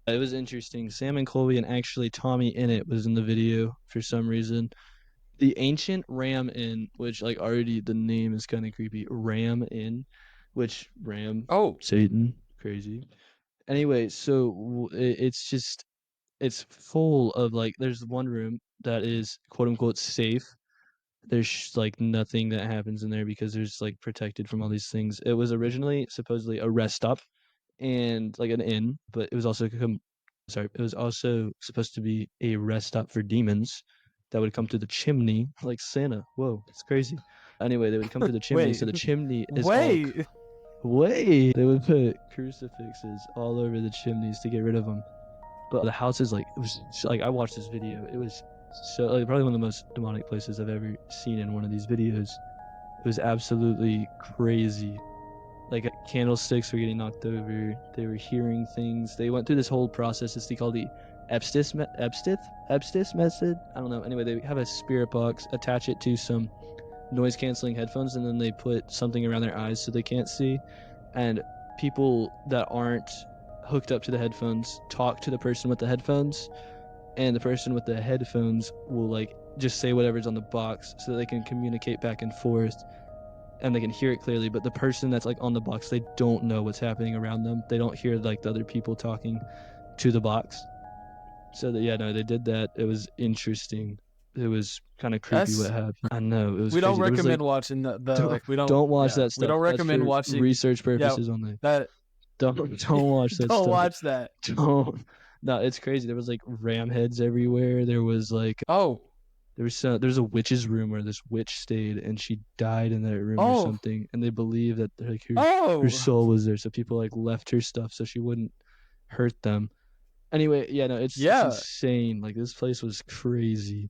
It was interesting. Sam and Colby and actually Tommy in it was in the video for some reason. The ancient Ram Inn, which like already the name is kind of creepy. Ram Inn, which Ram Oh, Satan, crazy. Anyway, so it's just it's full of like there's one room that is quote unquote safe. There's like nothing that happens in there because there's like protected from all these things. It was originally supposedly a rest stop and like an inn, but it was also sorry, it was also supposed to be a rest stop for demons that would come through the chimney like Santa. Whoa, it's crazy. Anyway, they would come through the chimney, so wait, the chimney is all wait. way. They would put crucifixes all over the chimneys to get rid of them. But the house is like it was like I watched this video. It was so like probably one of the most demonic places I've ever seen in one of these videos. It was absolutely crazy. Like candlesticks were getting knocked over. They were hearing things. They went through this whole process. It's called the Epstith method. I don't know. Anyway, they have a spirit box, attach it to some noise canceling headphones, and then they put something around their eyes so they can't see. And people that aren't hooked up to the headphones talk to the person with the headphones, and the person with the headphones will like just say whatever's on the box so that they can communicate back and forth and they can hear it clearly. But the person that's like on the box, they don't know what's happening around them. They don't hear like the other people talking to the box. So that, yeah, no, they did that. It was interesting. It was kind of creepy what happened. I know, it was We don't crazy. It was recommend like, watching the don't, like we don't don't watch that we stuff. don't That's recommend for watching research purposes only. that Don't watch that don't stuff. watch that. Don't. No, it's crazy. There was like ram heads everywhere. There was like Oh, there's a witch's room where this witch stayed and she died in that room or oh, something, and they believe that like her oh, soul was there, so people like left her stuff so she wouldn't hurt them. Anyway, yeah, no, it's yeah. insane. Like this place was crazy.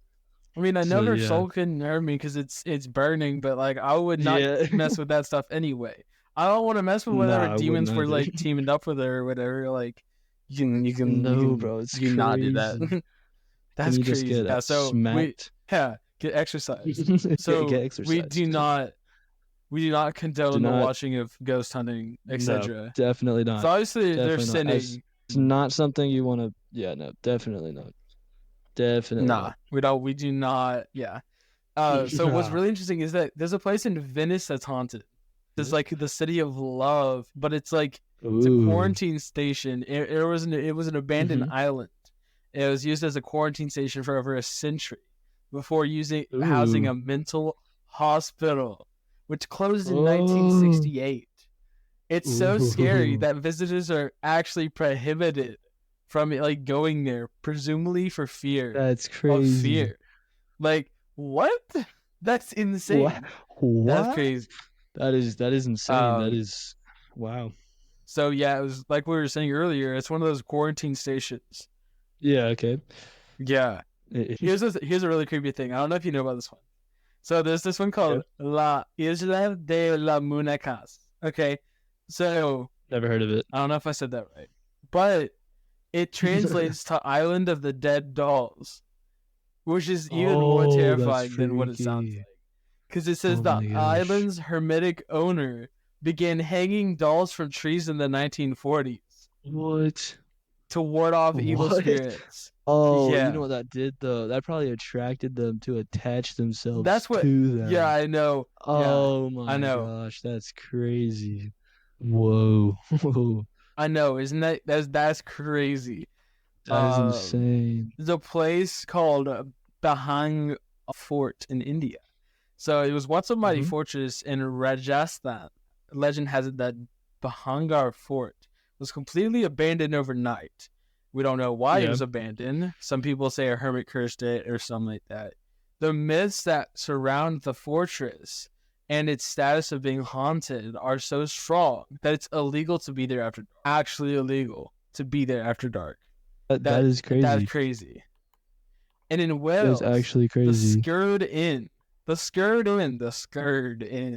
I mean, I know So her yeah, soul couldn't hurt me because it's burning, but like I would not yeah. mess with that stuff anyway. I don't want to mess with whatever Nah, I demons wouldn't were either. like teaming up with her or whatever. Like No, bro, it's you can not do that. crazy. Then That's you just crazy. get Yeah, so smacked. get exercise. Get So exercised. we do not condone Do the not. watching of ghost hunting, No, etc. definitely So not. obviously they're Definitely not. sinning. It's not something you want to. Yeah, no, definitely not. Definitely Nah, not. we do not. Yeah. So what's really interesting is that there's a place in Venice that's haunted. It's like the city of love, but it's like it's a Ooh. quarantine station. It was an abandoned Mhm. island. It was used as a quarantine station for over a century before housing Ooh. a mental hospital, which closed in Oh. 1968. It's so scary Ooh. that visitors are actually prohibited from like going there, presumably for fear That's of crazy. fear. Like what? That's insane. What? What? That's crazy. That is insane. That is wow. So yeah, it was like we were saying earlier. It's one of those quarantine stations. Yeah. Okay. Yeah. Here's a really creepy thing. I don't know if you know about this one. So there's this one called La Isla de las Muñecas. Okay. So Never heard of it. I don't know if I said that right, but it translates to Island of the Dead Dolls, which is even more terrifying than what it sounds like. Because it says the island's hermetic owner began hanging dolls from trees in the 1940s. What? To ward off evil spirits. Oh, yeah. You know what that did though? That probably attracted them to attach themselves That's what, to them. Yeah, I know. Oh yeah, my I know. gosh, that's crazy. Whoa. I know, isn't that's crazy. That is insane. There's a place called Bahang Fort in India. So it was once a mighty fortress in Rajasthan. Legend has it that Bahangar Fort was completely abandoned overnight. We don't know why it was abandoned. Some people say a hermit cursed it or something like that. The myths that surround the fortress and its status of being haunted are so strong that it's illegal to be there after dark. Actually illegal to be there after dark. That is crazy. That's crazy. And in Wales, that's actually crazy. The Sgurd Inn.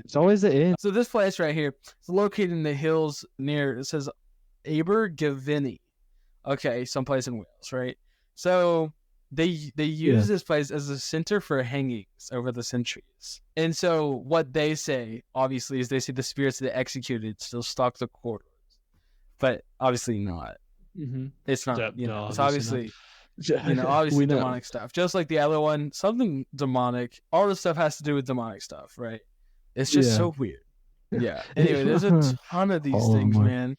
It's always the inn. So this place right here is located in the hills near, it says Abergavenny. Okay, someplace in Wales, right? So they use this place as a center for hangings over the centuries. And so what they say, obviously, is they say the spirits that executed still stalk the corridors. But obviously not. Mm-hmm. It's not, No, it's obviously obviously demonic stuff. Just like the other one, something demonic. All this stuff has to do with demonic stuff, right? It's just so weird. Yeah. Anyway, there's a ton of these things, man.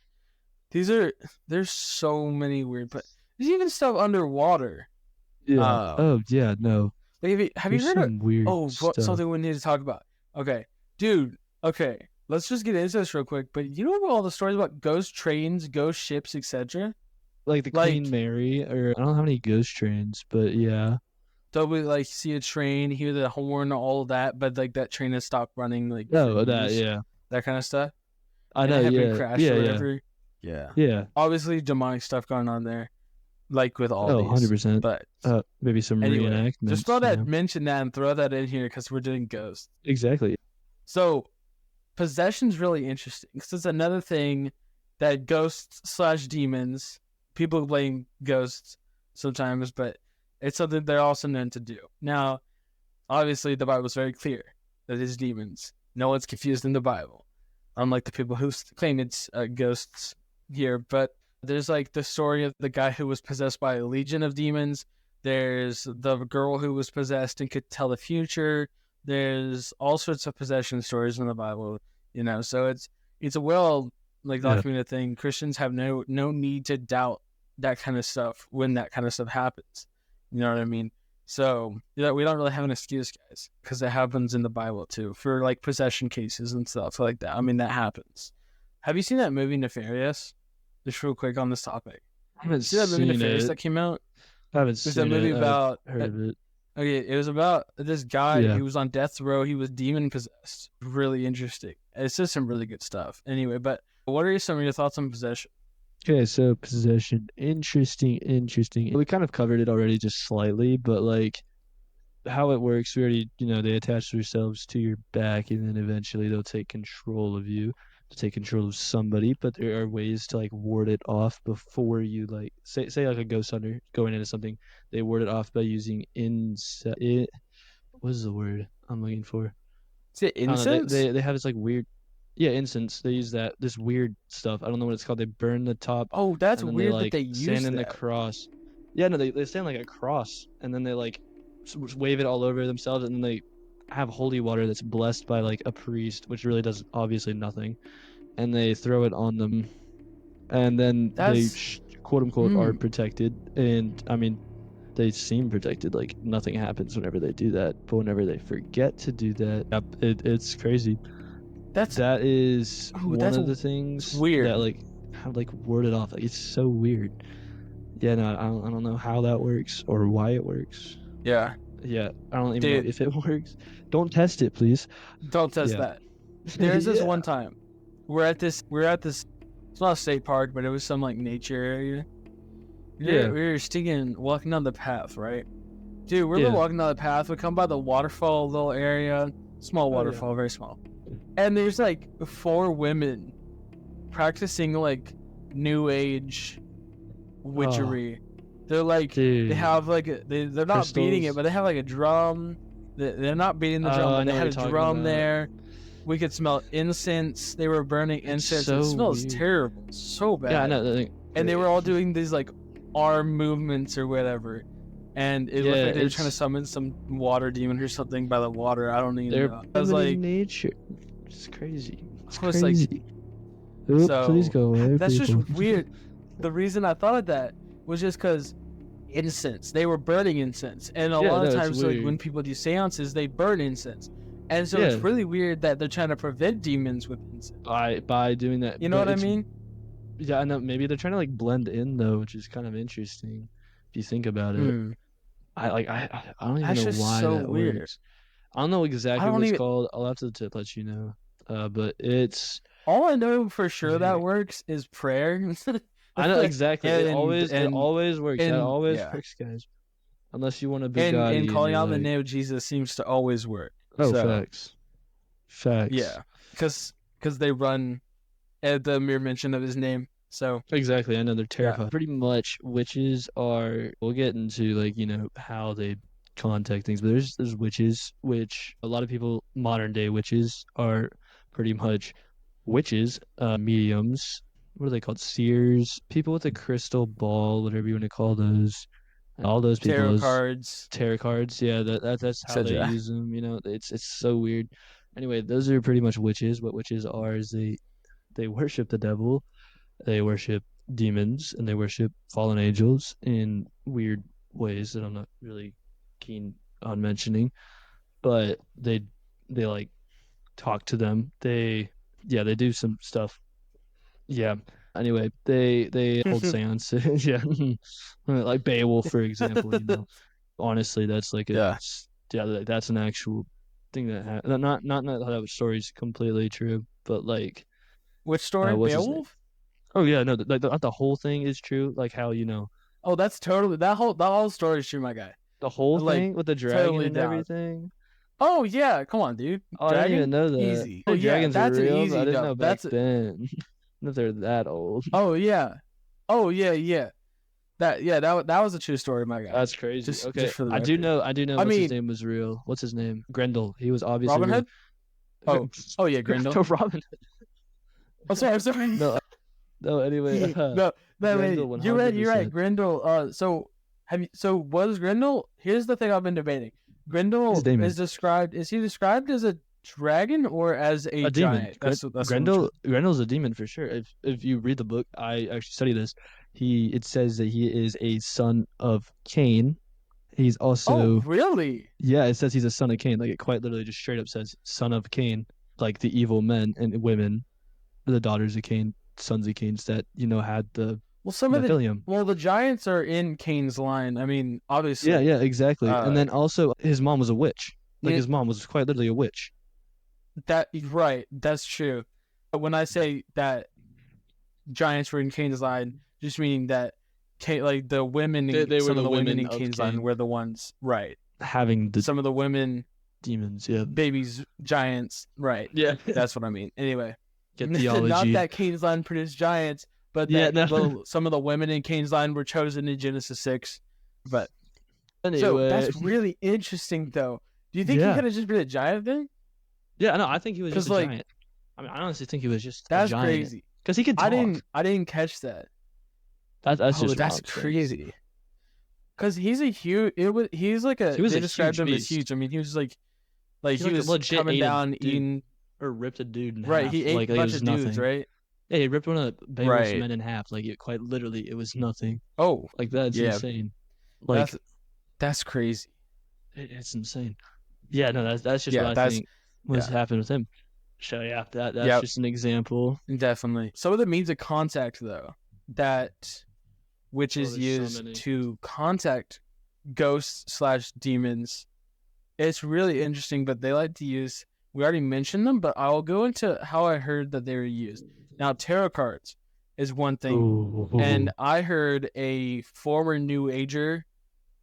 There's so many weird, but there's even stuff underwater. Yeah. No. Like have you heard of weird stuff. Something we need to talk about? Okay, dude. Okay, let's just get into this real quick. But you know about all the stories about ghost trains, ghost ships, etc. Like the Queen Mary, or I don't have any ghost trains, but yeah. So we like see a train, hear the horn, all of that, but like that train has stopped running. Like that kind of stuff. I know, yeah, crash or whatever. Yeah. Obviously, demonic stuff going on there, like with all these. 100%. But maybe some reenactments. Just mention that and throw that in here because we're doing ghosts. Exactly. So, possession's really interesting because it's another thing that ghosts/demons, people blame ghosts sometimes, but it's something they're also known to do. Now, obviously, the Bible is very clear that it's demons. No one's confused in the Bible, unlike the people who claim it's ghosts here. But There's like the story of the guy who was possessed by a legion of demons. There's the girl who was possessed and could tell the future. There's all sorts of possession stories in the Bible, So it's a well like Yeah. documented thing. Christians have no need to doubt that kind of stuff when that kind of stuff happens. You know what I mean? So we don't really have an excuse, guys, because it happens in the Bible too for like possession cases and stuff like that. I mean, that happens. Have you seen that movie Nefarious? Just real quick on this topic. I haven't See that movie seen Nefarious it. that came out? I haven't It was that seen movie it. about I've heard of it. okay, it was about this guy Yeah. who was on death row. He was demon possessed. Really interesting. It's just some really good stuff. Anyway, but what are some of your thoughts on possession? Okay, so possession. Interesting. We kind of covered it already just slightly, but like how it works, we already, they attach themselves to your back and then eventually they'll take control of you, to take control of somebody, but there are ways to like ward it off before you like say like a ghost hunter going into something, they ward it off by using what is the word I'm looking for? Is it I don't know, incense? they have this like weird incense. They use this weird stuff. I don't know what it's called. They burn the top Oh, that's and then they weird that like they stand use in the that. cross. Yeah, no, they stand like a cross and then they like wave it all over themselves and then they have holy water that's blessed by like a priest, which really does obviously nothing, and they throw it on them, and then they That's quote unquote are protected. And I mean, they seem protected, like nothing happens whenever they do that, but whenever they forget to do that, it's crazy. That is one of the things weird. that like have like warded off. Like it's so weird. Yeah, no, I don't know how that works or why it works. Yeah. Yeah, I don't even Dude, know if it works. Don't test it, please. don't test Yeah. that. There's this Yeah. one time we're at this it's not a state park, but it was some like nature area. Yeah. We were walking down the path, right? Dude, we're Yeah. walking down the path. We come by the waterfall little area. Small waterfall, very small. And there's like 4 women practicing like new age witchery. They're like Dude. they have like they're not beating it, but they have like a drum. They're not beating the drum, but they had a drum there. We could smell incense. They were burning incense. So it smells weird. terrible, so bad. Yeah, I know. And they were all doing these like arm movements or whatever. And it looked like they were trying to summon some water demon or something by the water. I don't even know. I was like, nature. It's crazy. It's crazy. Like, oops, so please go away. That's people. just weird. The reason I thought of that was just because incense. They were burning incense, and a lot of times, like when people do seances, they burn incense, and so it's really weird that they're trying to prevent demons with incense. By doing that, you know what I mean? Yeah, I know. Maybe they're trying to like blend in though, which is kind of interesting if you think about it. I don't even know why that works. I don't know exactly what it's called. I'll have to let you know. But it's all I know for sure that works is prayer. I know exactly. It always works. That always works, guys. Unless you want a big God. And calling out the name of Jesus seems to always work. Oh, facts. Yeah, because they run at the mere mention of his name. So exactly, I know they're terrified. Yeah. Pretty much, witches are. We'll get into like how they contact things, but there's witches, which a lot of people modern day witches are pretty much witches, mediums. What are they called? Seers, people with a crystal ball, whatever you want to call those. All those people. Tarot cards. Yeah, that's how they use them. It's so weird. Anyway, those are pretty much witches. What witches are is they worship the devil. They worship demons and they worship fallen angels in weird ways that I'm not really keen on mentioning, but they like talk to them. They do some stuff. Yeah. Anyway, they hold seances. Yeah. Like Beowulf, for example. Honestly, that's like that's an actual thing that happened. Not that story's completely true, but like which story? Beowulf? Oh yeah, no, the whole thing is true. Like how Oh, that's totally that whole story is true, my guy. The whole thing with the dragon and everything. Oh yeah, come on, dude. I didn't even know that. Easy. Oh, dragons are real. Easy, I didn't know back then. If they're that old. Oh yeah. That was a true story, my guy. That's crazy. Okay, I do know. What's his name was real. What's his name? Grendel. He was obviously Robin Hood. Yeah, Grendel. Robin Hood. I'm sorry. No. Anyway. No, But Grendel, wait, 100%. you're right. Grendel. So have you? So was Grendel? Here's the thing I've been debating. He's a Grendel demon. is described. Is he described as a dragon or as a A demon. giant? That's what I'm trying. Grendel's a demon for sure. If you read the book, I actually study this. It says that he is a son of Cain. He's Oh, also really? yeah, it says he's a son of Cain. Like it quite literally just straight up says son of Cain. Like the evil men and women, the daughters of Cain, sons of Cain's that, had the Well, some of Nephilim. the giants are in Cain's line. I mean, Yeah, obviously. yeah, exactly. And Uh, then also his mom was a witch. Like it, his mom was quite literally a witch. that right. That's true. But when I say that giants were in Cain's line, just meaning that like the women, They were some of the the women women in of Cain's line Cain were the ones, right? having the Some of the women, demons. Yeah. babies, giants, right? Yeah. That's what I mean. Anyway, Get not theology. that Cain's line produced giants, but Yeah, that no. some of the women in Cain's line were chosen in Genesis 6. But so Anyway, that's really interesting, though. Do you think he yeah. could have just been a giant then? Yeah, no, I think he was just Because a like giant. I mean, I honestly think he was just a that's giant crazy. because he could talk. I didn't catch that. That's Oh, just what that's I'm saying. crazy. Because he's a huge. He's like a. He was They a described huge him as beast. huge. I mean, he was like He he like was legit coming ate a down dude eating. or ripped a dude in Right, half. he ate Like a it bunch was of dudes. nothing. Right. Yeah, he ripped one of Beowulf's Right. men in half. Like it quite literally, it was nothing. Oh, Like that's yeah. insane. Like That's crazy. it's insane. Yeah, no, that's just what Yeah, I that's think was yeah, happened with him. So yeah, that's yep, just an example. definitely. Some of the means of contact though, that which Oh, is there's so used many. to contact ghosts slash demons. It's really interesting, but they like to use. We already mentioned them, but I'll go into how I heard that they were used. Now, tarot cards is one thing, and Ooh. I heard a former New Ager.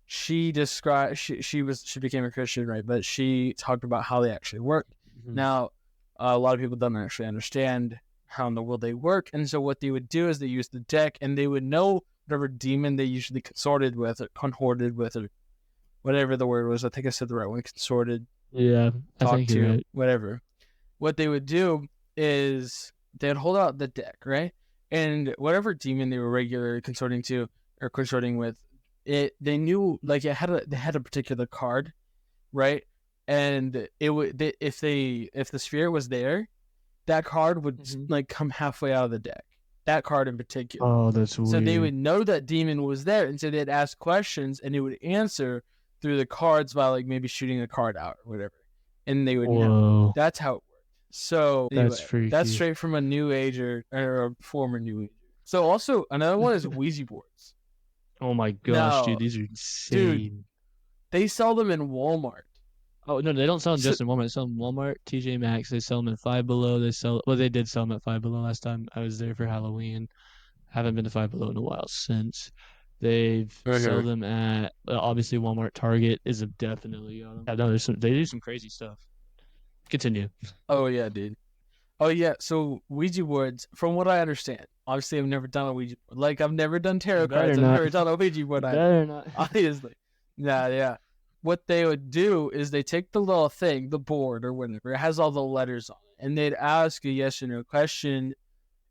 She described she became a Christian, right? But she talked about how they actually work. Mhm. Now, a lot of people don't actually understand how in the world they work, and so what they would do is they use the deck, and they would know whatever demon they usually consorted with, or conhorted with, or whatever the word was. I think I said the right one. Consorted, Yeah, I talked think you're to, right. whatever. What they would do is they'd hold out the deck, right? And whatever demon they were regularly consorting to or consorting with, they knew like they had a particular card, right? And it would if the spirit was there, that card would Mhm. like come halfway out of the deck. That card in particular. Oh, that's So they weird. would know that demon was there, and so they'd ask questions, and it would answer through the cards by like maybe shooting a card out or whatever, and they would know. Whoa, That's how it worked. So that's anyway, that's freaky. straight from a new ager or a former new ager. So also another one is Ouija boards. Oh my gosh, dude, Now, these are dude, insane. they sell them in Walmart. Oh no, they don't sell them So, just in Walmart. They sell them in Walmart, TJ Maxx. They sell them at Five Below. They did sell them at Five Below last time I was there for Halloween. Haven't been to Five Below in a while since. They've sell okay. them at obviously Walmart. Target is a definitely got them. Yeah, no, they do some crazy stuff. Continue. Oh yeah, dude. Oh yeah. So Ouija boards, from what I understand, obviously I've never done a Ouija board. Like I've never done You tarot better cards. I've not. never done a Ouija board You either. better not. Obviously. Yeah, yeah. What they would do is they take the little thing, the board or whatever, it has all the letters on it, and they'd ask a yes or no question,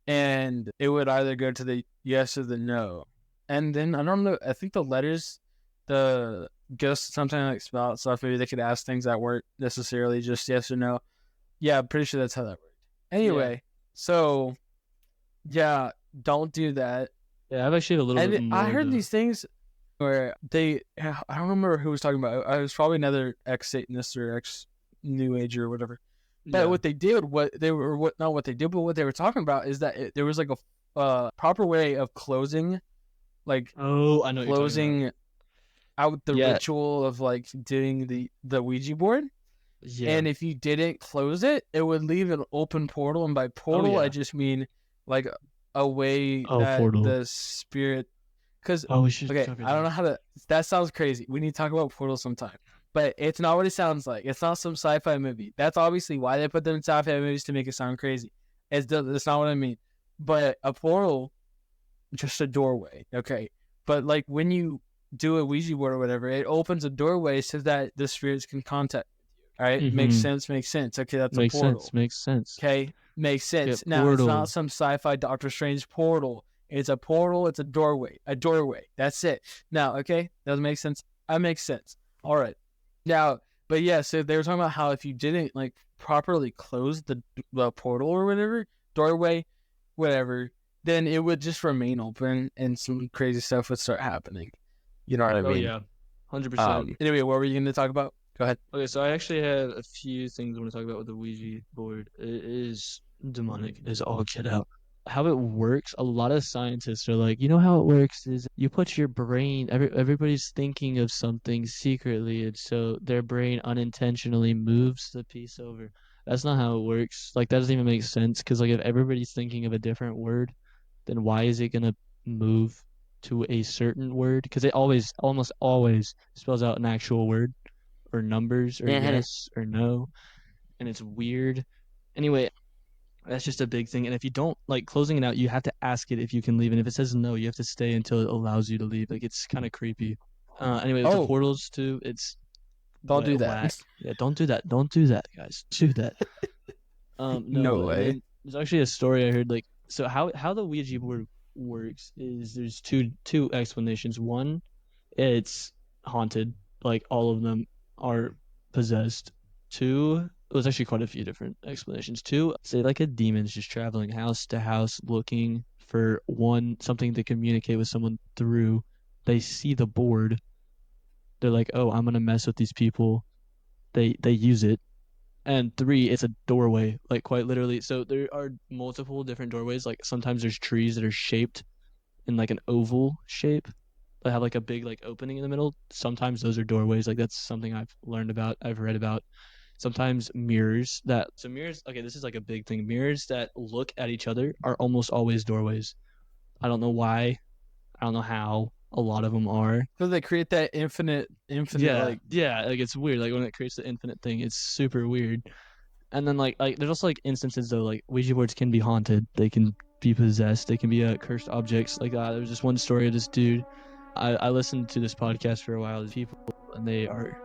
and it would either go to the yes or the no. And then I don't know, I think the letters, the ghosts sometimes like spell out stuff. Maybe they could ask things that weren't necessarily just yes or no. Yeah, I'm pretty sure that's how that worked. Yeah. Anyway, so yeah, don't do that. Yeah, I've actually a little bit And I more heard to. these things where I don't remember who was talking about it. I was probably another ex Satanist or ex New Age or whatever. But Yeah. what they did, not what they did, but what they were talking about is that there was like a proper way of closing, like Oh, I know what you're talking about. closing out the Yeah. ritual of like doing the Ouija board. Yeah. And if you didn't close it, it would leave an open portal. And by Oh portal, I yeah. just mean like a way Oh, that Portal. the spirit. Because, Oh, we should okay, cover I don't know that. how to. That sounds crazy. We need to talk about portals sometime. But it's not what it sounds like. It's not some sci fi movie. That's obviously why they put them in sci fi movies to make it sound crazy. That's not what I mean. But a portal, just a doorway. Okay. But like when you do a Ouija board or whatever, it opens a doorway so that the spirits can contact. All right, makes Mm-hmm. sense. Makes sense. Okay, that's a Makes sense. portal. Makes sense. Okay, makes Yeah, sense. Now it's not Portal. some sci-fi Doctor Strange portal. It's a portal. It's a doorway. A doorway. That's it. Now, okay, doesn't make sense. That makes sense. All right. Now, but yeah, so they were talking about how if you didn't like properly close the portal or whatever, doorway, whatever, then it would just remain open and some crazy stuff would start happening. You know what I Oh mean? yeah, 100%. Anyway, what were you going to talk about? Go ahead. Okay, so I actually had a few things I want to talk about with the Ouija board. It is demonic as all get out. How it works, a lot of scientists are like, you know how it works is you put your brain, everybody's thinking of something secretly, and so their brain unintentionally moves the piece over. That's not how it works. Like, that doesn't even make sense because, like, if everybody's thinking of a different word, then why is it gonna move to a certain word? Because it almost always spells out an actual word or numbers or Mm-hmm. yes or no, and it's weird. Anyway, that's just a big thing. And if you don't like closing it out, you have to ask it if you can leave. And if it says no, you have to stay until it allows you to leave. Like, it's kind of creepy. Anyway, with the Oh, portals too, it's don't do that. whack. Yeah, don't do that. Don't do that, guys. Do that. No No, and way. then there's actually a story I heard. Like, so how the Ouija board works is there's two explanations. One, it's haunted, like all of them are possessed. Two, there's actually quite a few different explanations. Two, say like a demon's just traveling house to house looking for something to communicate with someone through. They see the board. They're like, oh, I'm gonna mess with these people. They use it. And three, it's a doorway, like quite literally. So there are multiple different doorways. Like sometimes there's trees that are shaped in like an oval shape that have like a big like opening in the middle. Sometimes those are doorways. Like that's something I've learned about, I've read about. Sometimes mirrors, okay, this is like a big thing. Mirrors that look at each other are almost always doorways. I don't know why. I don't know how. A lot of them are. So they create that infinite, Yeah, like. yeah, like it's weird. Like when it creates the infinite thing, it's super weird. And then like there's also like instances though, like Ouija boards can be haunted. They can be possessed. They can be cursed objects. Like there was this one story of this dude. I listened to this podcast for a while. There's people, and they are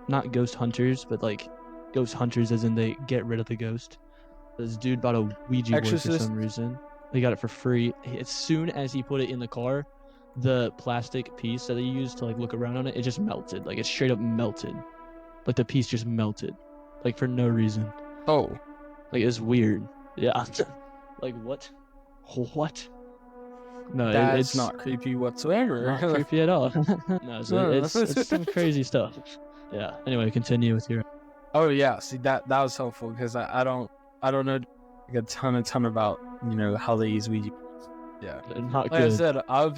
not ghost hunters, but like ghost hunters as in they get rid of the ghost. This dude bought a Ouija board for Exorcist. some reason. He got it for free. As soon as he put it in the car, the plastic piece that he used to like look around on it, it just melted. Like it straight up melted. Like the piece just melted. Like for no reason. Oh, Like it's weird. Yeah. Like what? What? No, that's it's not creepy whatsoever. not creepy at all. No, so No. it's some crazy stuff. Yeah. Anyway, continue with your. Oh yeah, see that was helpful because I don't know like a ton about how they use Ouija. Yeah, Not like I good. said, I've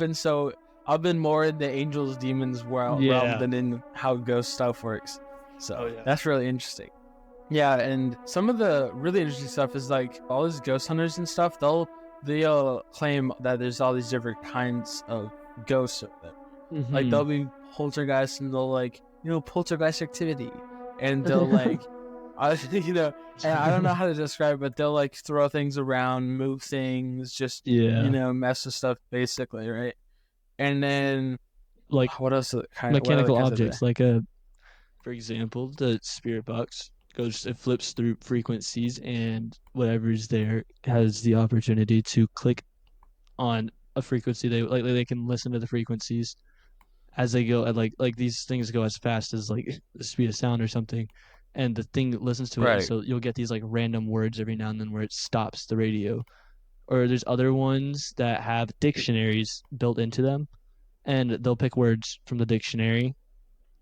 been more in the angels demons realm Yeah. than in how ghost stuff works. So Oh yeah. that's really interesting. Yeah, and some of the really interesting stuff is like all these ghost hunters and stuff. They'll claim that there's all these different kinds of ghosts of them. Like Mm-hmm. they'll be poltergeists and they'll like poltergeist activity, and they'll like and I don't know how to describe it, but they'll like throw things around, move things, just Yeah. mess with stuff basically, right? And then Like what other mechanical kinds of objects, for example, the spirit box it flips through frequencies, and whatever's there has the opportunity to click on a frequency. They can listen to the frequencies as they go, and like these things go as fast as like the speed of sound or something, and the thing listens to it, and right? so you'll get these like random words every now and then where it stops the radio. Or there's other ones that have dictionaries built into them, and they'll pick words from the dictionary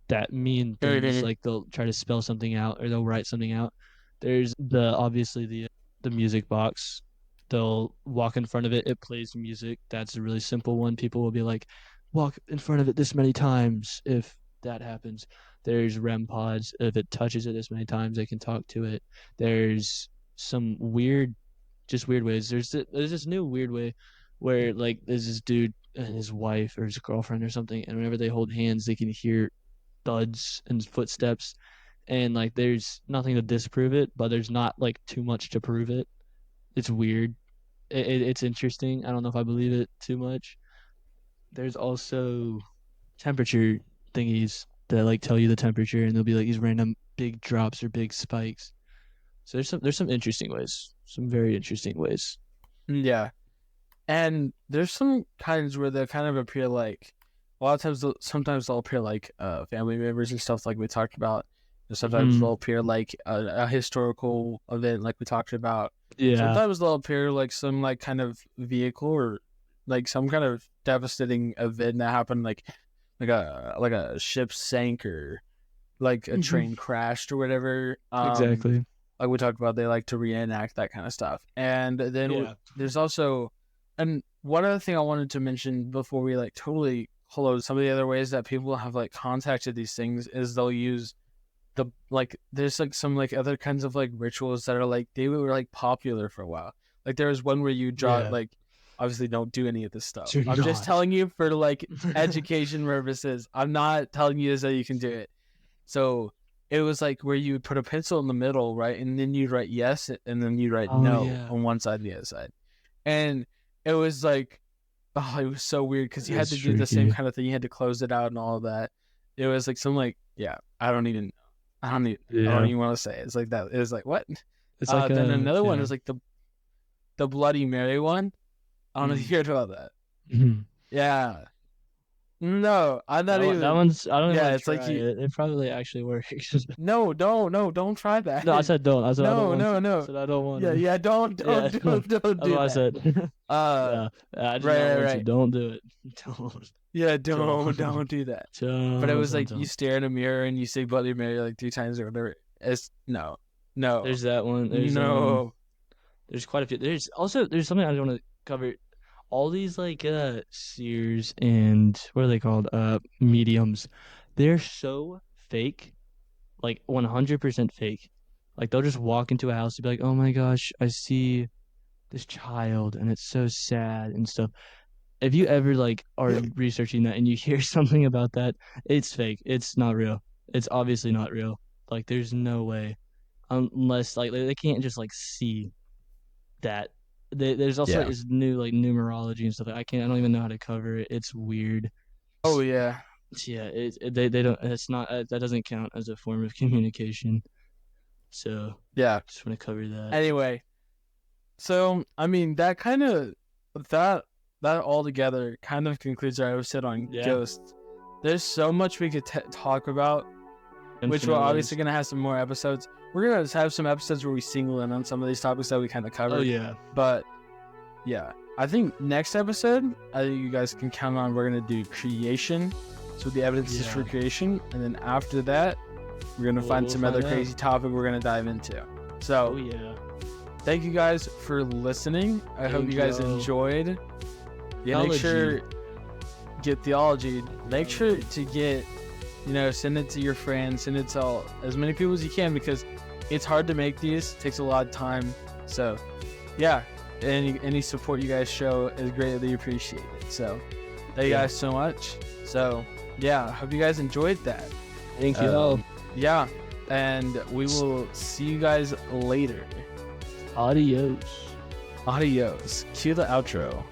that mean things. Mhm. Like they'll try to spell something out or they'll write something out. There's obviously the music box. They'll walk in front of it, it plays music. That's a really simple one. People will be like, walk in front of it this many times if that happens. There's REM pods. If it touches it this many times, they can talk to it. There's some weird ways. There's this new weird way where like there's this dude and his wife or his girlfriend or something, and whenever they hold hands, they can hear thuds and footsteps, and like there's nothing to disprove it, but there's not like too much to prove it. It's weird. It's interesting. I don't know if I believe it too much. There's also temperature thingies that like tell you the temperature, and there'll be like these random big drops or big spikes. So there's some interesting ways, some very interesting ways. Yeah. And there's some kinds where they kind of appear like, a lot of times, sometimes they'll appear like family members and stuff like we talked about. And sometimes they'll appear like a historical event like we talked about. Yeah. Sometimes they'll appear like some like kind of vehicle or like some kind of devastating event that happened, like a ship sank or like a train crashed or whatever. Exactly. Like we talked about, they like to reenact that kind of stuff. And then there's also, and one other thing I wanted to mention before we like totally close, some of the other ways that people have like contacted these things is they'll use the like there's like some like other kinds of like rituals that are like they were like popular for a while. Like there was one where you draw like, obviously don't do any of this stuff. I'm just telling you for like education purposes. I'm not telling you so you can do it. So it was like where you would put a pencil in the middle, right? And then you'd write yes, and then you'd write no on one side and the other side. And it was like, oh, it was so weird because you had to do the same kind of thing. You had to close it out and all of that. It was like some like, I don't even want to say it. It's like that. It was like, what? It's like then another one is like the Bloody Mary one. I don't know if you heard about that. Yeah. No, I'm not even. That one's. I don't even. It's like it probably actually works. No, don't try that. No, I said don't. I said no. I said I don't want. Yeah, don't do That's that. What I said. I just right. Don't do it. Don't. Yeah, don't do that. But it was like you stare in a mirror and you say Bloody Mary like 3 times or whatever. It's no. There's that one. There's quite a few. There's something I want to cover. All these like seers and what are they called? Mediums. They're so fake, like 100% fake. Like they'll just walk into a house and be like, "Oh my gosh, I see this child and it's so sad and stuff." If you ever like are researching that and you hear something about that, it's fake. It's not real. It's obviously not real. Like there's no way, unless like they can't just like see that. There's also like, this new like numerology and stuff. I don't even know how to cover it. It's weird. Oh yeah. Yeah. They don't. It's not. That doesn't count as a form of communication. So just want to cover that. Anyway, so I mean that kind of that all together kind of concludes our episode on ghosts. There's so much we could talk about, which we're obviously gonna have some more episodes. We're going to have some episodes where we single in on some of these topics that we kind of covered. Oh, yeah. But, I think next episode, I think you guys can count on, we're going to do creation. So the evidence is for creation. And then after that, we're going to find some other crazy topic we're going to dive into. So, thank you guys for listening. I hope you guys enjoyed. Yeah, make sure, get theology. Make sure to get, send it to your friends, send it to as many people as you can, because it's hard to make these. It takes a lot of time. So, any support you guys show is greatly appreciated. So, thank you guys so much. So, hope you guys enjoyed that. Thank you all. Yeah, and we will see you guys later. Adios. Cue the outro.